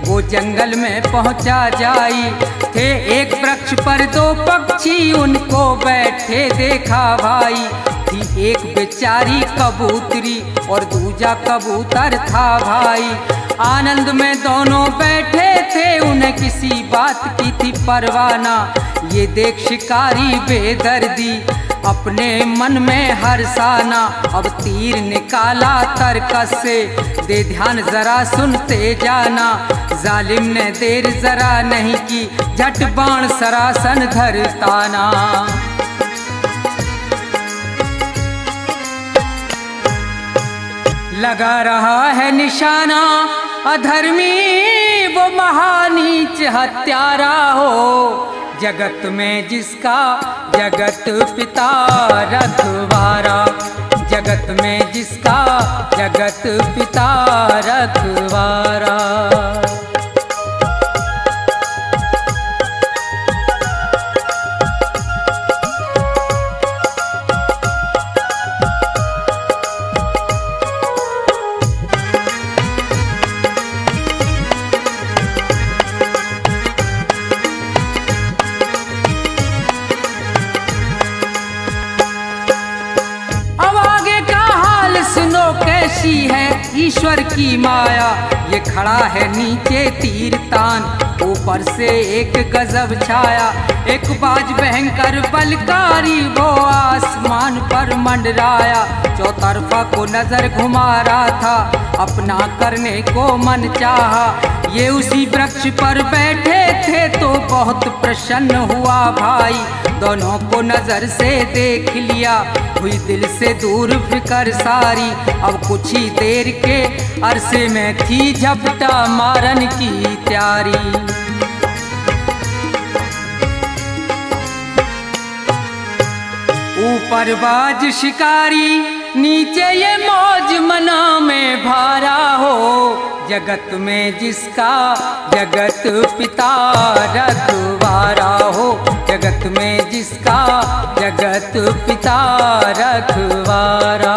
वो जंगल में पहुंचा जाई। थे एक वृक्ष पर दो पक्षी, उनको बैठे देखा भाई। थी एक बेचारी कबूतरी और दूजा कबूतर था भाई। आनंद में दोनों बैठे थे, उन्हें किसी बात की थी परवाना। ये देख शिकारी बेदर्दी अपने मन में हर्षाना। अब तीर निकाला तरकस से, दे ध्यान जरा सुनते जाना। जालिम ने देर जरा नहीं की, झट बाण सरासन धरताना। लगा रहा है निशाना, अधर्मी वो महानीच हत्यारा हो। जगत में जिसका जगत पिता रखवारा, जगत में जिसका जगत पिता रखवारा। कैसी है ईश्वर की माया, ये खड़ा है नीचे तीर तान, ऊपर से एक गजब छाया। एक बाज भयंकर बलकारी वो आसमान पर मंडराया। चौतरफा को नजर घुमा रहा था, अपना करने को मन चाहा। ये उसी वृक्ष पर बैठे थे तो बहुत प्रसन्न हुआ भाई। दोनों को नजर से देख लिया, हुई दिल से दूर फिकर सारी। अब कुछ ही देर के अरसे में थी झपटा मारन की तैयारी। ऊपर बाज शिकारी, नीचे ये मौज मना में भारा हो। जगत में जिसका जगत पिता रखवारा हो, जगत में जिसका जगत पिता रखवारा।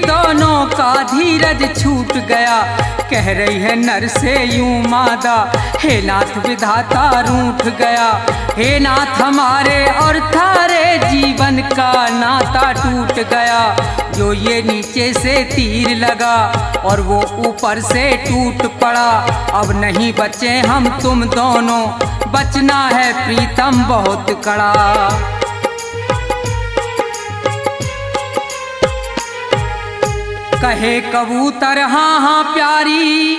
दोनों का धीरज छूट गया, कह रही है नर से यूं मादा, हे नाथ विधाता रूठ गया। हे नाथ हमारे और थारे जीवन का नाता टूट गया। जो ये नीचे से तीर लगा और वो ऊपर से टूट पड़ा। अब नहीं बचे हम तुम दोनों, बचना है प्रीतम बहुत कड़ा। कहे कबूतर हाँ हाँ प्यारी,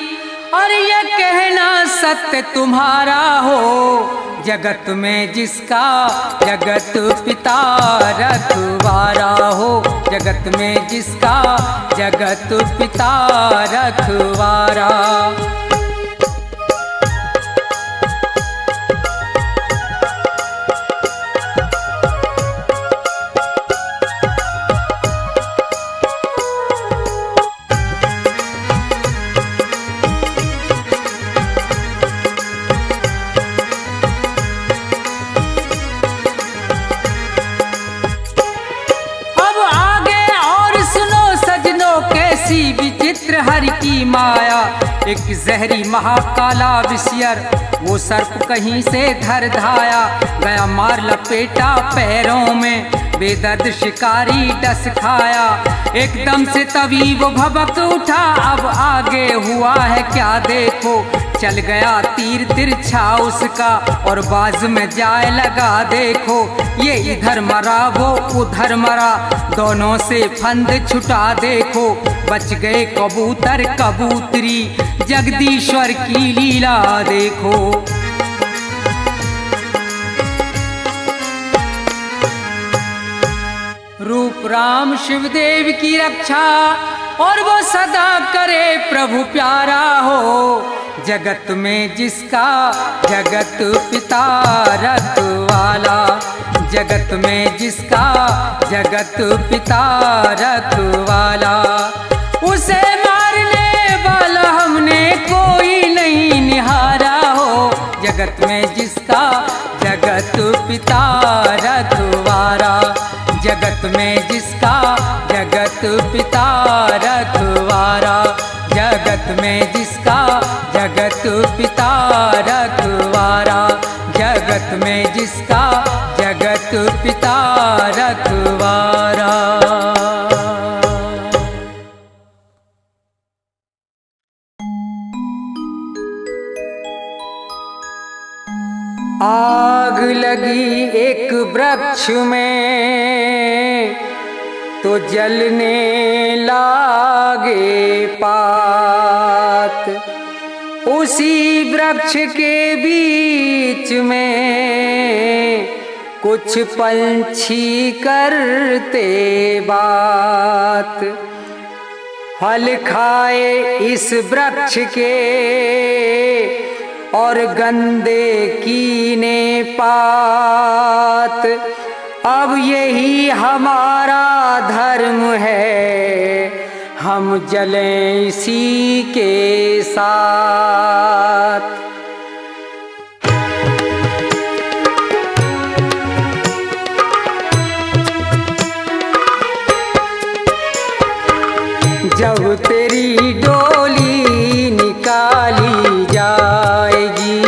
और ये कहना सत्य तुम्हारा हो। जगत में जिसका जगत पिता रखवारा हो, जगत में जिसका जगत पिता रखवारा। विचित्र हरि की माया, एक जहरी महाकाला विषयर, वो सर्प कहीं से धर धाया। गया मार लपेटा पैरों में, बेदर्द शिकारी डस खाया। एकदम से तभी वो भबक उठा, अब आगे हुआ है क्या देखो। चल गया तीर तिरछा उसका, और बाज में जाए लगा देखो। ये इधर मरा वो उधर मरा, दोनों से फंद छुटा देखो। बच गए कबूतर कबूतरी, जगदीश्वर की लीला देखो। रूप राम शिवदेव की रक्षा, और वो सदा करे प्रभु प्यारा हो। जगत में जिसका जगत पिता रखवाला, जगत में जिसका जगत पिता रखवाला, उसे मारने वाला हमने कोई नहीं निहारा हो। जगत में जिसका जगत पिता रखवाला, जगत में जिसका जगत पिता रखवाला, जगत में जिसका जगत पिता रखवाला, जगत में जिसका जगत पिता रखवाला। आग लगी एक वृक्ष में तो जलने लागे पात, उसी वृक्ष के बीच में कुछ पंछी करते बात। फल खाए इस वृक्ष के और गंदे कीने पात। अब यही हमारा धर्म है, हम जलें इसी के साथ। जब तेरी डोली निकाली जाएगी,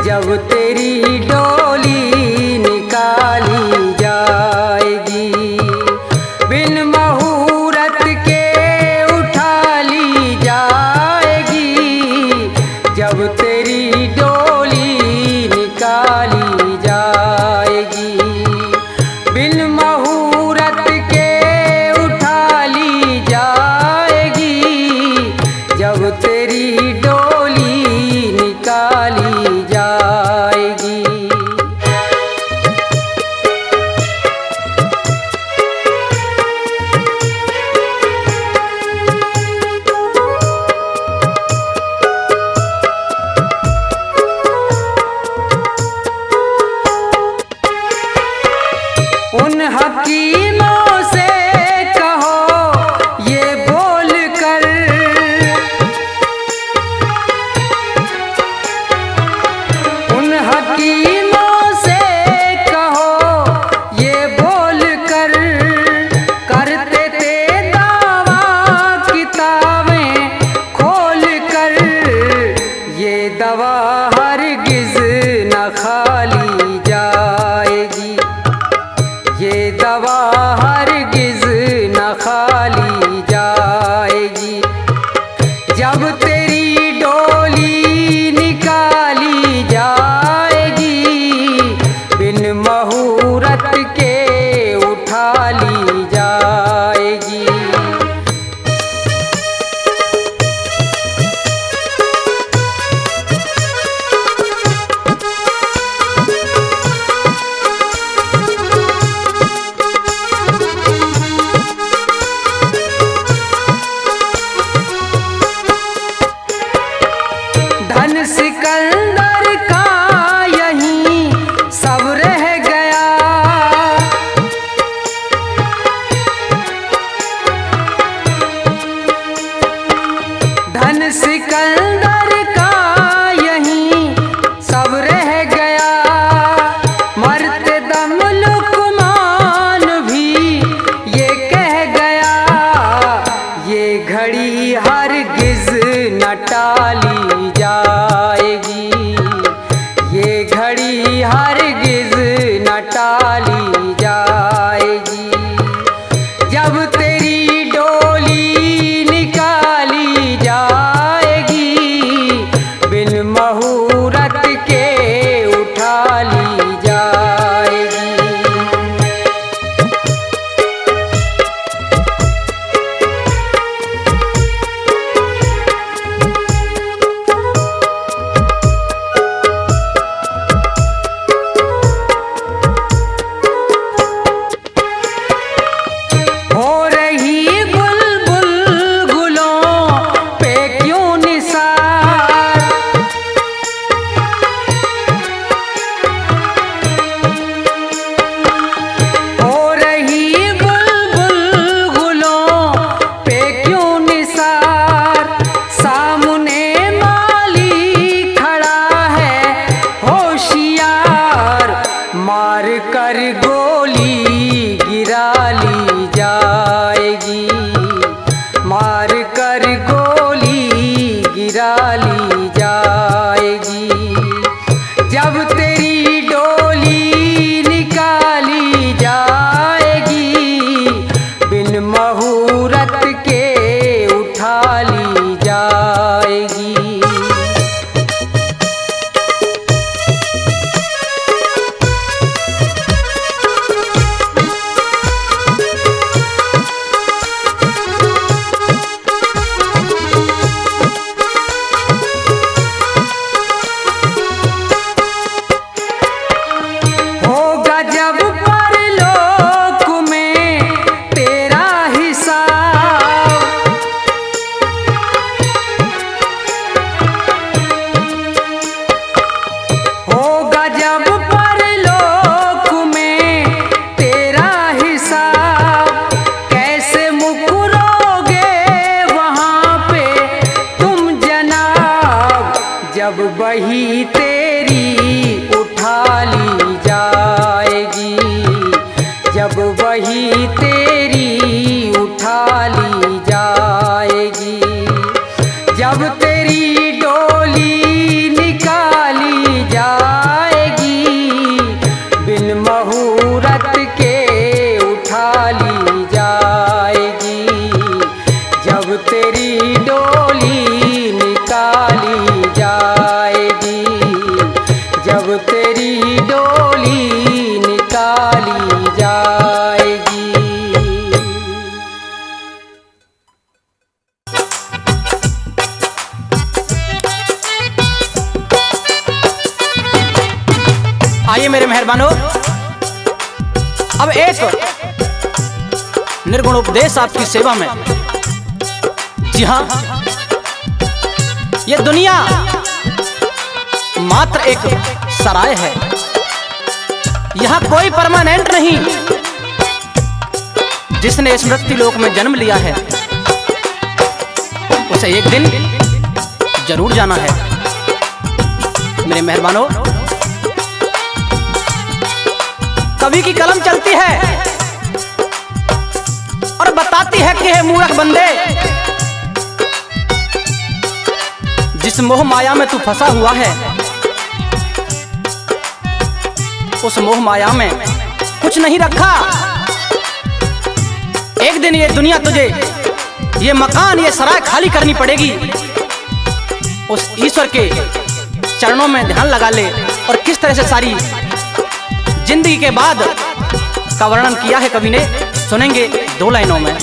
जब तेरी डोली निकाली जाएगी, बिन मुहूर्त के उठा ली जाएगी। जब तेरी डोली निकाली जाएगी, बिन मुहूर्त के उठा ली जाएगी। जब तेरी डोली निकाली जाएगी। उन हकीमों से कहो ये बोल कर, उन हकीमों से कहो ये बोल कर, करते थे दावा किताबें खोल कर। ये दवा हरगिज न खाली जाएगी, ये दवा हरगिज न खाली जाएगी। जब तेरी डोली निकाली जाएगी, बिन मुहूर्त के उठा ली जाएगी। धन सिकंदर का यहीं सब रह गया, धन सिकंदर का यहीं सब रह गया। मरते दम लुकमान भी ये कह गया, ये घड़ी हरगिज न टाली जाएगी, ये घड़ी हरगिज न टाली जाएगी। जब तेरी डोली निकाली जाएगी, बिन मुहूर्त के उठा ली जाएगी। मार कर गोली गिरा ली जाएगी। जब तेरी डोली निकाली जाएगी, बिन मुहूर्त के उठा ली जाएगी। होगा जब परलोक में तेरा हिसाब, होगा जब परलोक में तेरा हिसाब, कैसे मुकरोगे वहाँ पे तुम जनाब। जब वही तेरी उठा ली जाएगी, जब वही तेरी उठा ली जाएगी, जब तेरी डोली निकाली जाएगी, बिन मुहूर्त के उठा ली जाएगी, जब तेरी डोली निकाली जाएगी, जब तेरी डोली निकाली जाएगी। आइए मेरे मेहरबानों, अब एक निर्गुण उपदेश आपकी सेवा में। जी हाँ, ये दुनिया मात्र एक सराय है, यहाँ कोई परमानेंट नहीं। जिसने स्मृति लोक में जन्म लिया है उसे एक दिन जरूर जाना है। मेरे मेहरबानों, कवि की कलम चलती है और बताती है कि हे मूर्ख बंदे, जिस मोह माया में तू फंसा हुआ है, उस मोह माया में कुछ नहीं रखा। एक दिन ये दुनिया तुझे, ये मकान, ये सराय खाली करनी पड़ेगी। उस ईश्वर के चरणों में ध्यान लगा ले। और किस तरह से सारी जिंदगी के बाद का वर्णन किया है कवि ने, सुनेंगे 2 लाइनों में।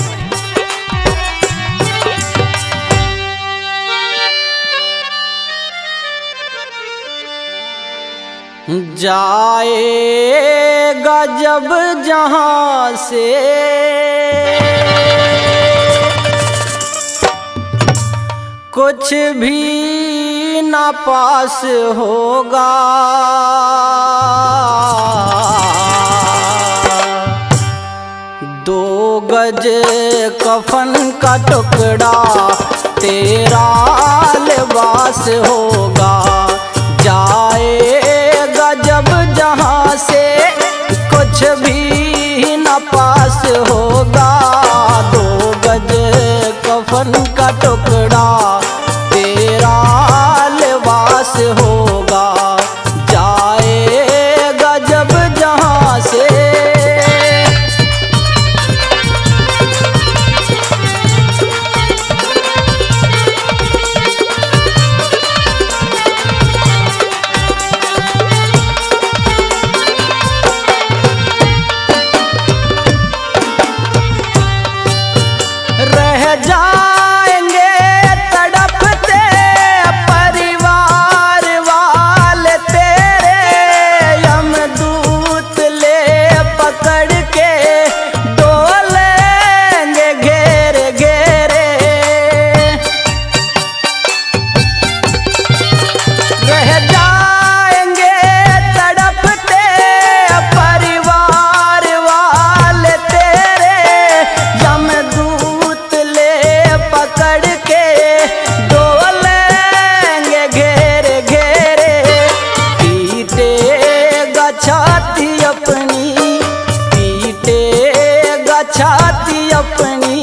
जाएगा जब जहां से कुछ भी ना पास होगा, दो गज कफन का टुकड़ा तेरा लिबास होगा। जाएगा जब जहां से कुछ भी न पास होगा, 2 गज कफन का टुकड़ा तेरा लिबास होगा। जाएगा जब जहां से। जाएंगे तड़पते परिवार वाले तेरे, यमदूत ले पकड़ के डोलेंगे घेरे घेरे। रह जाएंगे तड़पते परिवार वाले तेरे, यमदूत पकड़ के डोलेंगे घेरे घेरे। पीटेगा छाती अपनी, पीटेगा छाती अपनी,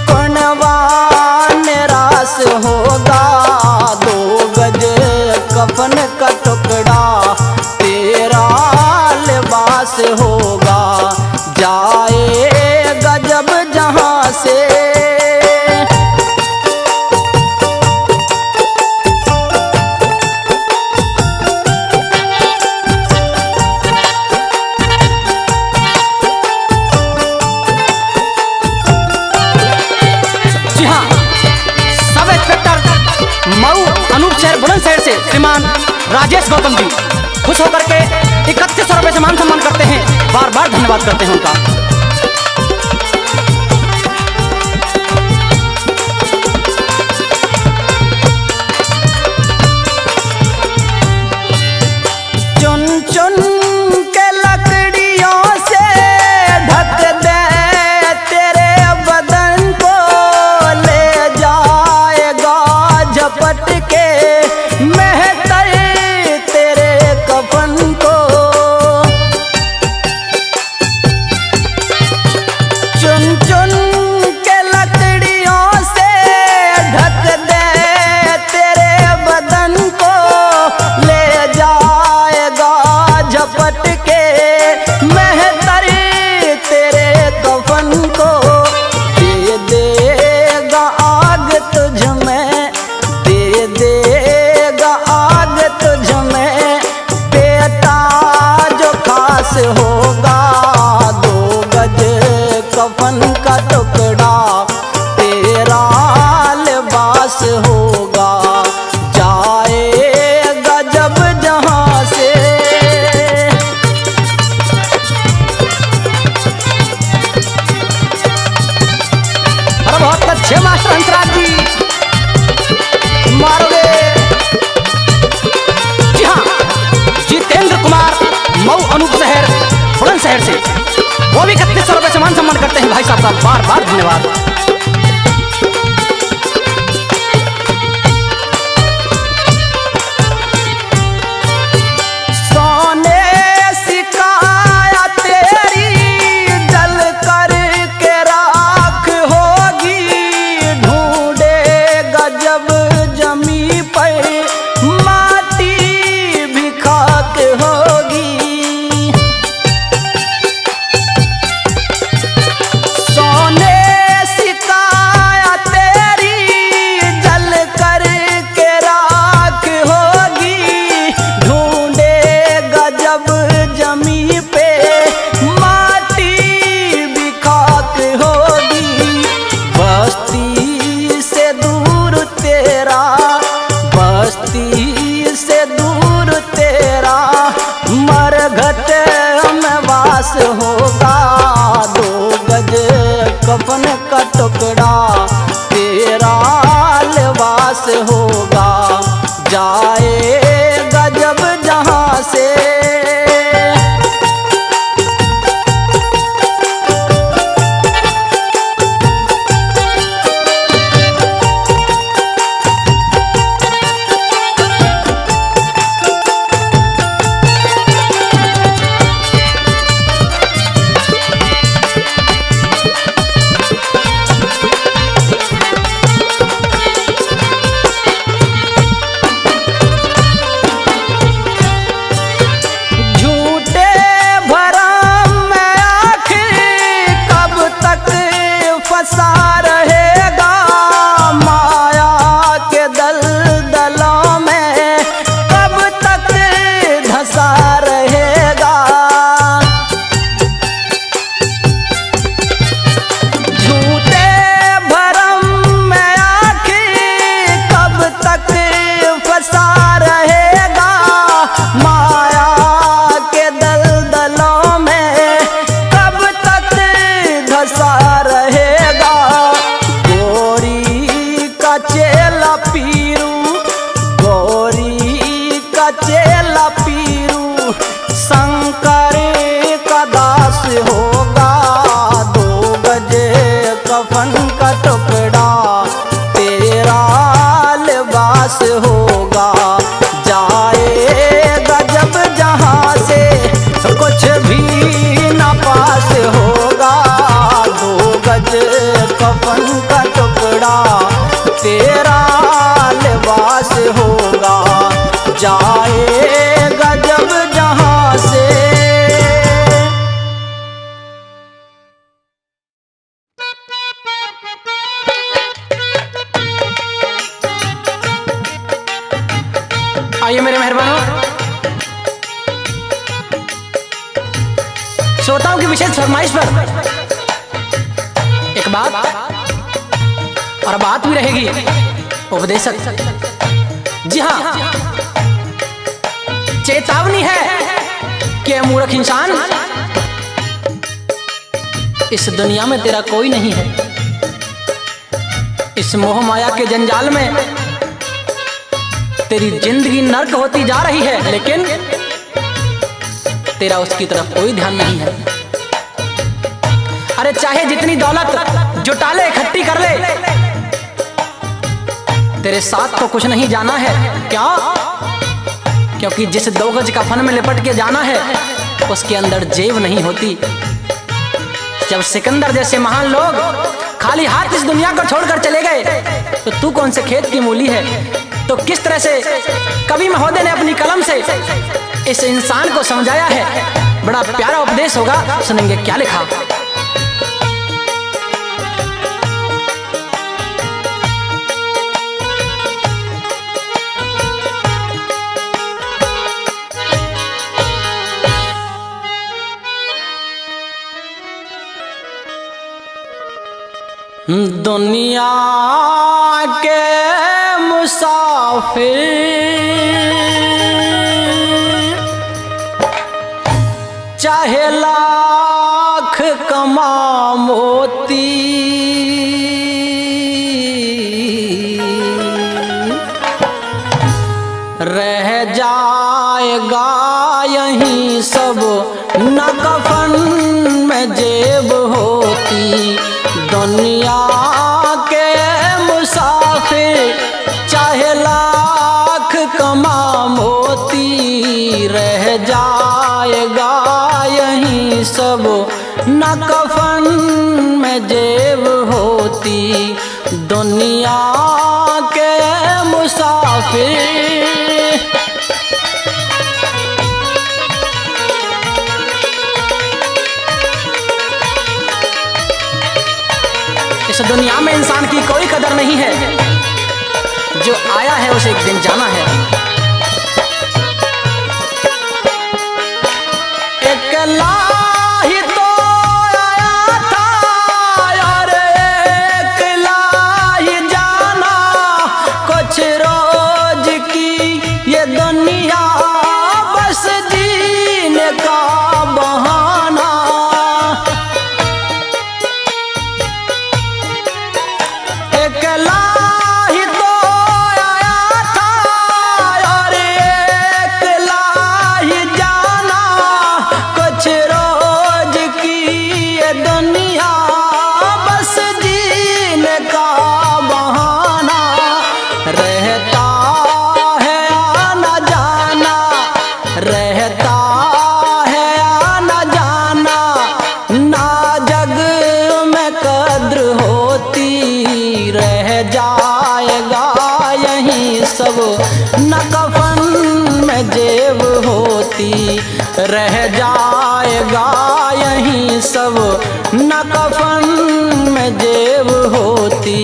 कौनवा से श्रीमान राजेश गौतम जी खुश होकर के 3100 रुपये से मान सम्मान करते हैं। बार बार धन्यवाद करते हैं उनका। चुन चुन के लकड़ियों से ढक दे तेरे बदन को, ले जाएगा झपट के मेहतर तेरे कफन को। चुन चुन के लकड़ियों से ढक दे तेरे बदन को, ले जाएगा झपट के मेहतर तेरे कफन को। दे देगा आग तुझ में, दे देगा आग तुझ में, बेटा जो खास होगा। 2 गज कफन का टुकड़ा तेरा लिबास होगा, जाएगा जब जहां से। अरे बहुत अच्छे मास्टर हंसराज जी, मारोगे। जी हाँ, जितेंद्र कुमार मऊ अनूप शहर बुलंदशहर से, वो भी 3100 रुपये से मान सम्मान करते हैं भाई साहब का। बार बार धन्यवाद। सोने सिकाया तेरी जल कर के राख होगी, ढूंढेगा जब जमी पर माटी भी खाक होगी। सोने सिकाया तेरी जल कर के राख होगी, ढूंढेगा जब जमी पे माटी भी खाक होगी। बस्ती से दूर तेरा, बस्ती से दूर तेरा मरघट में वास होगा। 2 गज कफन का टुकड़ा तेरा लिबास होगा, जाएगा जब जहां से। झूठे भरम में आखिर कब तक फंसा रहेगा, माया के दलदलों में कब तक धंसा रहेगा। झूठे भरम में आखिर कब तक फंसा रहेगा, माया के दलदलों में कब तक धंसा रहेगा। गोरी का चेला पीरू, गोरी का चेला पीरू शंकर का दास होगा। 2 गज कफन का टुकड़ा तेरा लिबास होगा, जाएगा जब जहां से कुछ भी ना पास होगा। 2 गज कफन का टुकड़ा तेरा लिबास होगा, जाएगा जब जहां से। आइए मेरे मेहरबानों, श्रोताओं की विशेष फरमाइश पर एक बात और बात भी रहेगी उपदेशक। जी हाँ, चेतावनी है कि मूर्ख इंसान, इस दुनिया में तेरा कोई नहीं है। इस मोह माया के जंजाल में तेरी जिंदगी नर्क होती जा रही है, लेकिन तेरा उसकी तरफ कोई ध्यान नहीं है। अरे चाहे जितनी दौलत जुटा ले, इकट्ठी कर ले, तेरे साथ तो कुछ नहीं जाना है। क्या? क्योंकि जिस 2 गज कफन में लिपट के जाना है उसके अंदर जेब नहीं होती। जब सिकंदर जैसे महान लोग खाली हाथ इस दुनिया को छोड़कर चले गए, तो तू कौन से खेत की मूली है? तो किस तरह से कवि महोदय ने अपनी कलम से इस इंसान को समझाया है। बड़ा प्यारा उपदेश होगा, सुनेंगे क्या लिखा। दुनिया के मुसाफिर चाहे लाख कमा मोती, रह जाएगा यहीं सब न कफन में जेब होती। दुनिया के मुसाफिर चाहे लाख कमा मोती, रह जाएगा यहीं सब न कफन में जेब होती। दुनिया के मुसाफिर इस दुनिया में इंसान की कोई कदर नहीं है। जो आया है उसे एक दिन जाना है। अकेला ही तो आया था और अकेला ही जाना, कुछ रोज की ये दुनिया बस जीने का बहाना। अकेला ही तो आया था और अकेला ही जाना, कुछ रोज की ये दुनिया बस जीने का बहाना। रहता है आना जाना, रहता है आना जाना, ना जग में कद्र होती। रह जाएगा यहीं सब न कफन में जेब होती। रह जाएगा यहीं सब न कफन में जेब होती।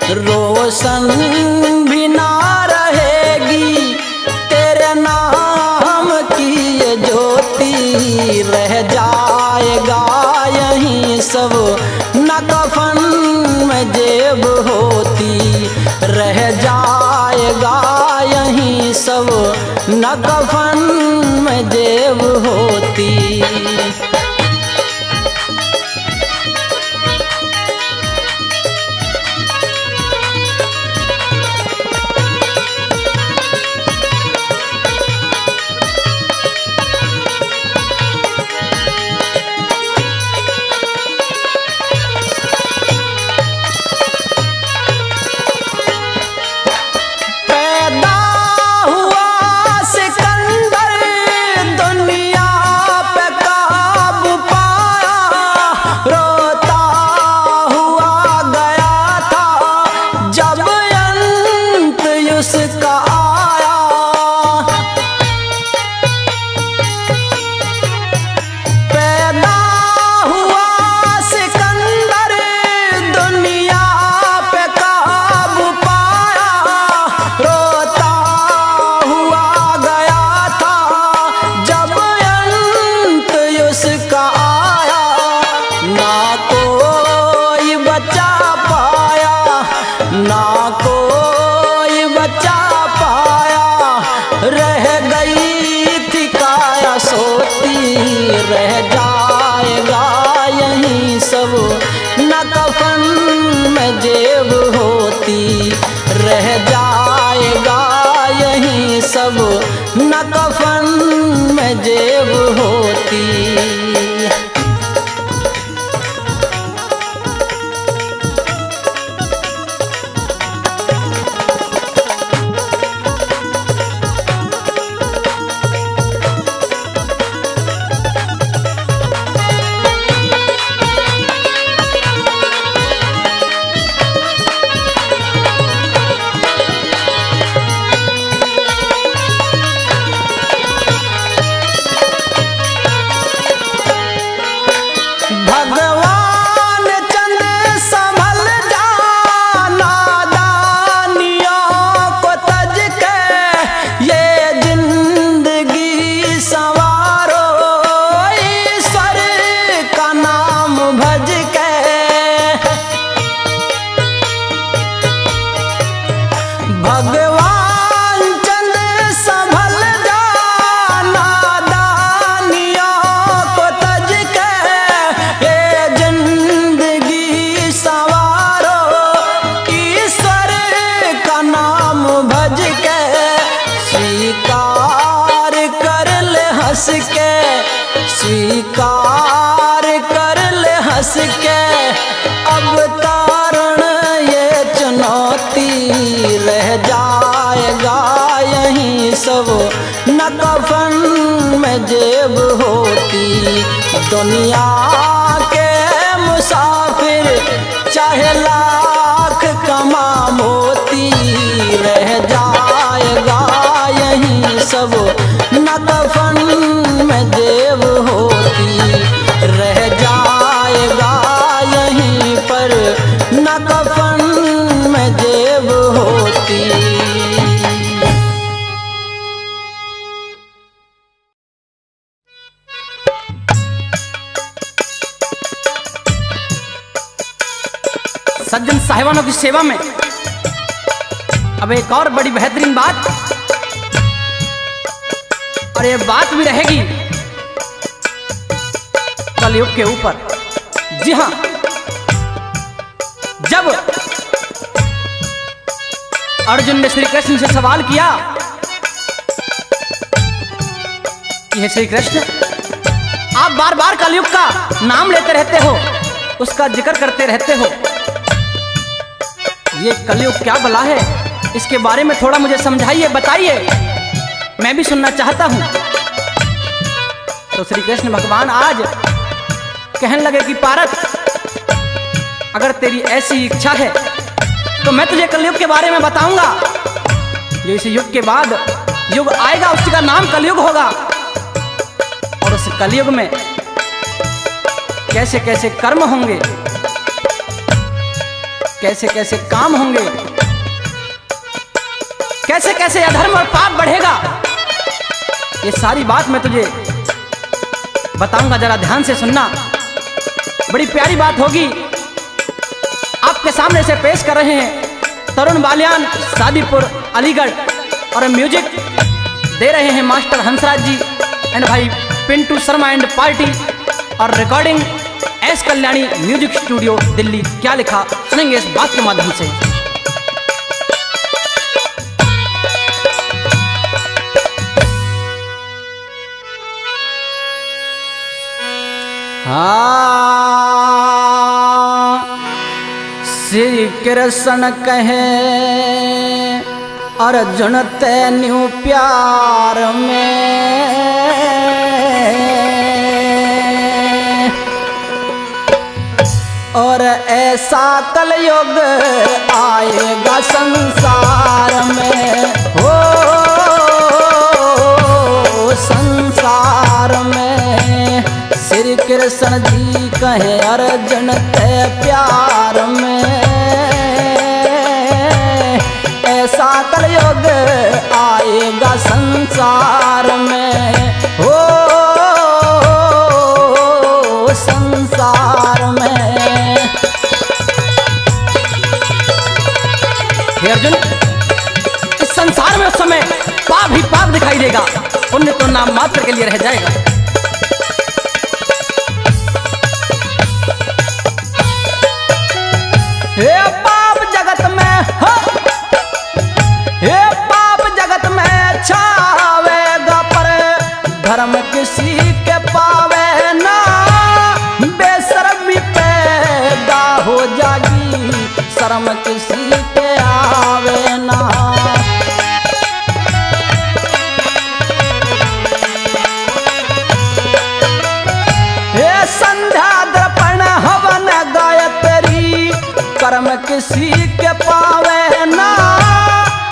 रोशन भी ना रहेगी तेरे नाम की ये ज्योति। रह जाएगा यहीं सब न कफन में जेब होती। रह जाएगा यहीं सब न कफन में जेब होती। पैदा हुआ सिकंदर, दुनिया पे काबू पाया, रोता हुआ गया था जब अंत उसका आया। पैदा हुआ सिकंदर, दुनिया पे काबू पाया, रोता हुआ गया था जब अंत उसका आया। ना कोई बचा पाया, ना कोई बचा पाया, रह गई थी काया सोती। रह जाएगा यहीं सब न कफन में जेब होती। रह जाएगा यहीं सब न कफन में जेब होती। भगवान चंद संभल जा, नादानियों को तज के ये जिंदगी संवारो, ईश्वर का नाम भज के। भगवान चंद संभल जा, नादानियों को तज के ये जिंदगी संवारो, ईश्वर का नाम भज के। स्वीकार कर ले हंस के, स्वीकार कर ले हंस के, अब तारण ये चुनौती। रह जाएगा यहीं सब न कफन में जेब होती। दुनिया के मुसाफिर चाहे लाख कमा मोती, रह जाएगा यहीं सब न कफन में जेब होती। रह जाएगा यहीं पर न कफन में जेब होती। सज्जन साहिबानों की सेवा में अब एक और बड़ी बेहतरीन बात, और ये बात भी रहेगी कलयुग के ऊपर। जी हां, जब अर्जुन ने श्री कृष्ण से सवाल किया कि हे श्री कृष्ण, आप बार बार कलयुग का नाम लेते रहते हो, उसका जिक्र करते रहते हो, ये कलयुग क्या भला है, इसके बारे में थोड़ा मुझे समझाइए, बताइए, मैं भी सुनना चाहता हूं। तो श्री कृष्ण भगवान आज कहने लगे कि पारत, अगर तेरी ऐसी इच्छा है तो मैं तुझे कलयुग के बारे में बताऊंगा। जो इस युग के बाद युग आएगा उसका नाम कलयुग होगा, और उस कलयुग में कैसे कैसे कर्म होंगे, कैसे कैसे काम होंगे, कैसे कैसे अधर्म और पाप बढ़ेगा, ये सारी बात मैं तुझे बताऊंगा। जरा ध्यान से सुनना, बड़ी प्यारी बात होगी। आपके सामने से पेश कर रहे हैं तरुण बालियान, सादीपुर, अलीगढ़, और म्यूजिक दे रहे हैं मास्टर हंसराज जी। एंड भाई पिंटू शर्मा एंड पार्टी और recording S Kalyani music studio Delhi. क्या लिखा सुनेंगे इस बात के माध्यम से। श्री कृष्ण कहे अर्जुन तेन्यू प्यार में, और ऐसा कलयुग आएगा संसार में, हो संसार में। श्री कृष्ण जी कहे अर्जुन ते प्यार में, ऐसा कलयुग आएगा संसार में, हो संसार में। हे अर्जुन, इस संसार में उस समय पाप ही पाप दिखाई देगा, पुण्य तो नाम मात्र के लिए रह जाएगा। हे पाप जगत में, हे पाप जगत में छावेगा, पर धर्म किसी के पावे ना, बेशर्मी पैदा हो जागी, शर्म किसी के आवे ना। हे संध्या दर्पण हवन गायत्री, कर्म किसी के पावे ना,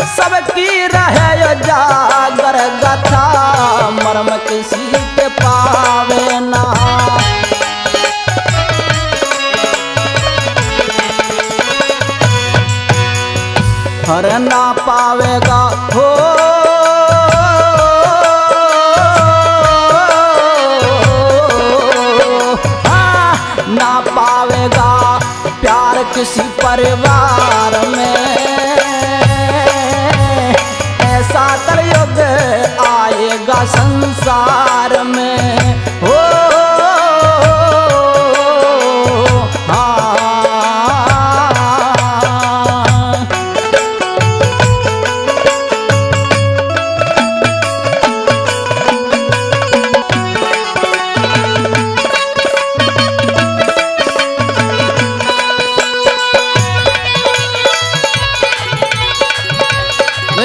सबकी रहे जागर गथा, मर्म किसी के पावे ना। हर ना पावेगा हो ना पावेगा प्यार किसी परिवार में, ऐसा कलयुग आएगा संसार में, हो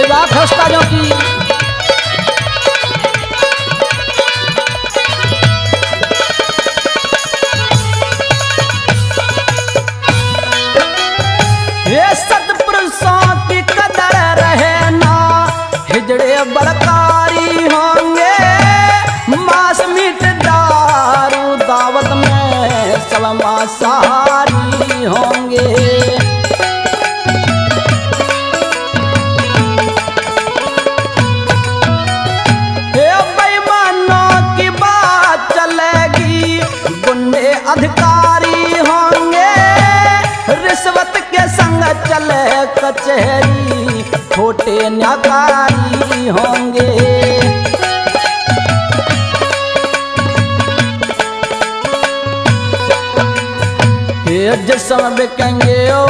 बात है उस्तादों की। ये सत्पुरुषों की कदर रहे ना, हिजड़े बलकारी होंगे, मांस मीट दारू दावत में सब मांसाहारी होंगे। अधिकारी होंगे, रिश्वत के संग चले कचहरी, छोटे न्याकारी होंगे। ये जिस्म बिकेंगे ओ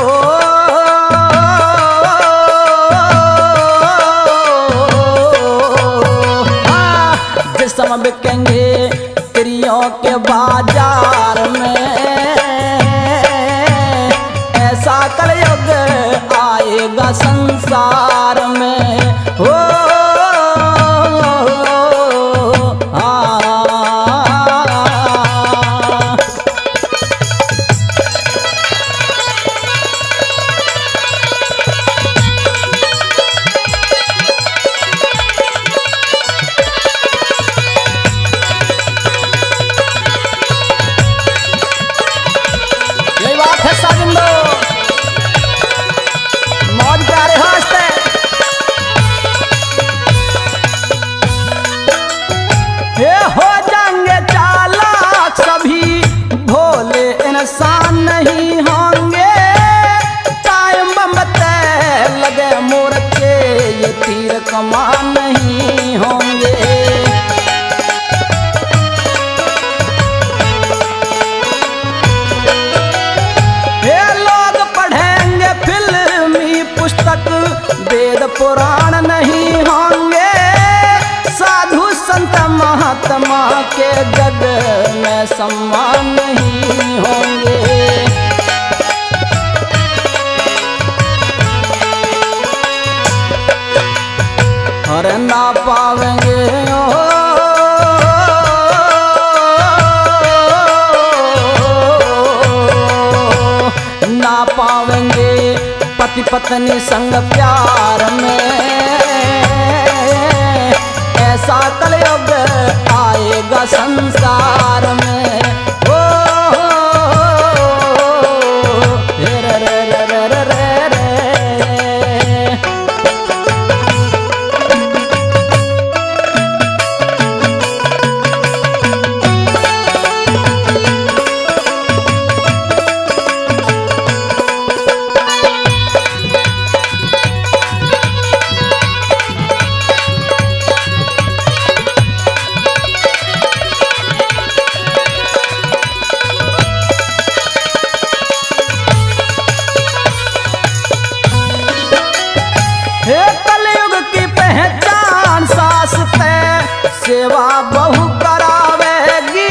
जिस्म बिकेंगे स्त्रियों के बाजार में, ऐसा कलयुग आएगा संसार में, हो मौज प्यारे हंसते। हे हो जाएंगे चालाक सभी, भोले इंसान नहीं होंगे, टाइम बम्बते लगे मोर्चे, ये तीर कमान नहीं होंगे। पुराण नहीं होंगे, साधु संत महात्मा के जग में सम्मान नहीं होंगे। और ना पावेंगे ना पावेंगे पति पत्नी संग प्यार में, ऐसा कलयुग आएगा संसार में। ओ रे रे रे रे रे रे रे। हे कलयुग की पहचान सास तय सेवा बहु करावेगी,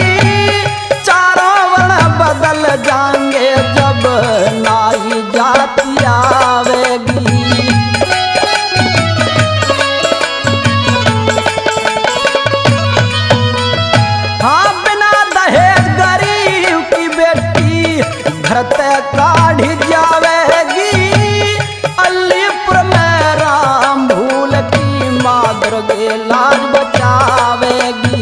चारों वर्ण बदल जाएंगे जब नाई जाति आवेगी। हाँ बिना दहेज गरीब की बेटी घर तय काढ़ जावेगी, अलीपुर में राम भूल की माँ दुर्गे लाज बचावेगी।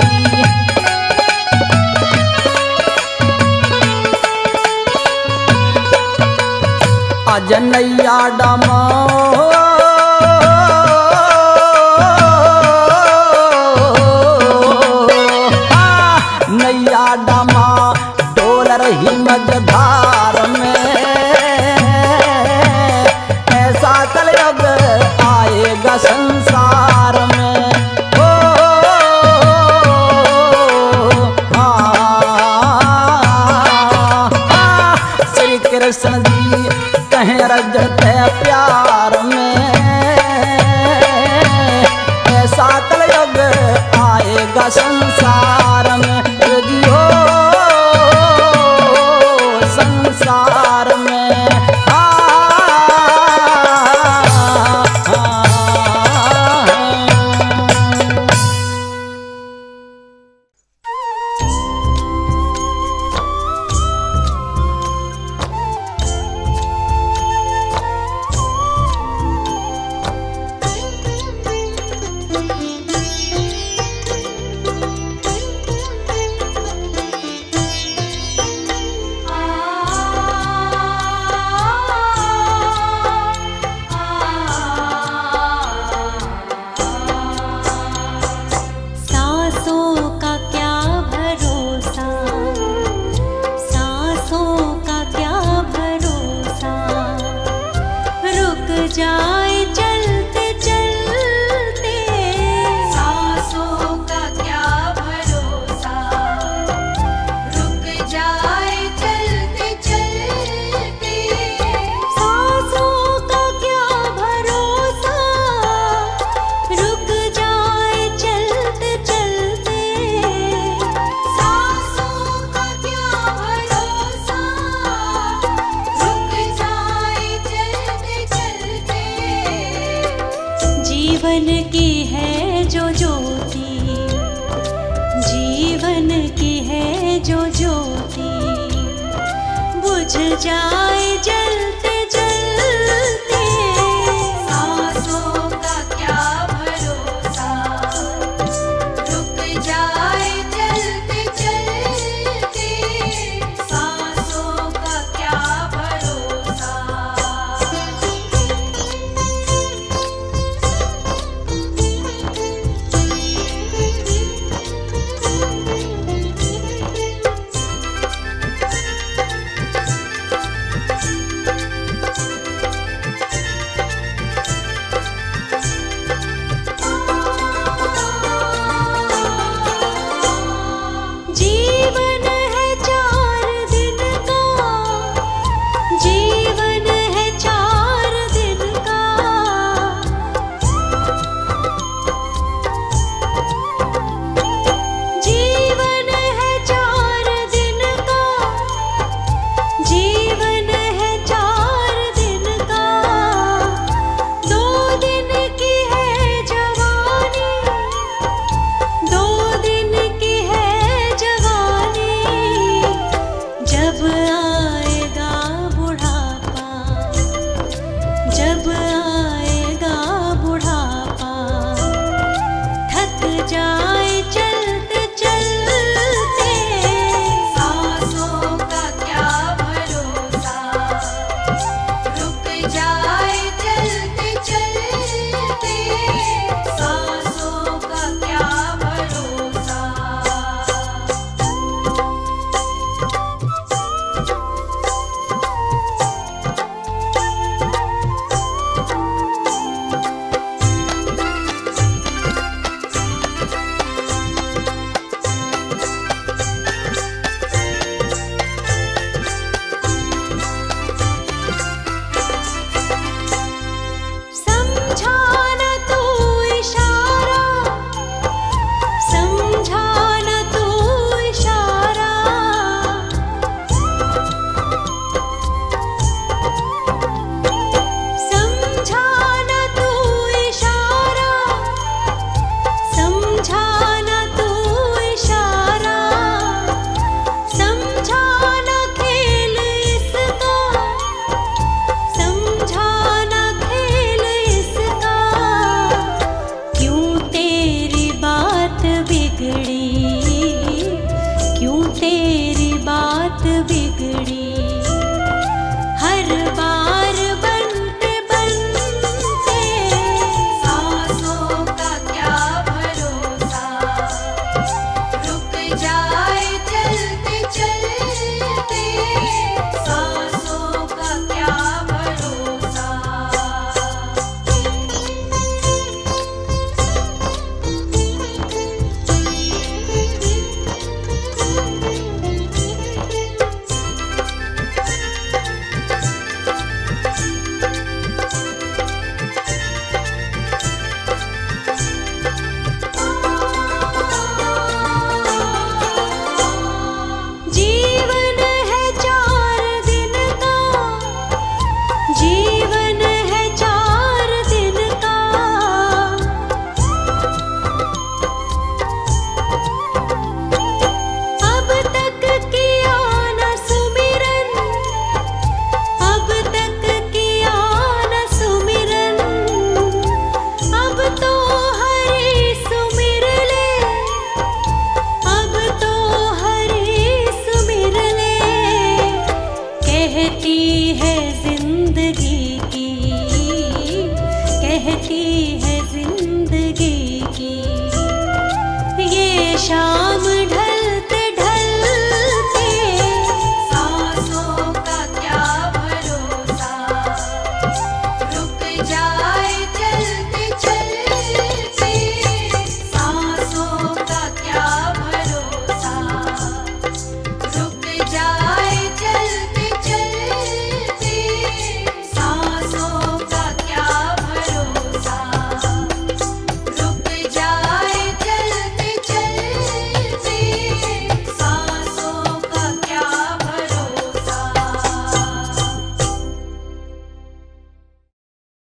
अजनैया डमा नैया डमा डोल रही मझधार में, ऐसा कलयुग आएगा संसार में। ओ श्री कृष्ण जी कहें रजते प्यार में, ऐसा कलयुग आएगा संसार में। जियो संसार में जाए चलते चलते, सांसों का क्या भरोसा, रुक जाए चलते चलते, सांसों का क्या भरोसा, रुक जाए चलते चलते, सांसों का क्या भरोसा, रुक जाए चलते चलते। जीवन की है जो ज्योति, जीवन की है जो ज्योति, बुझ जाए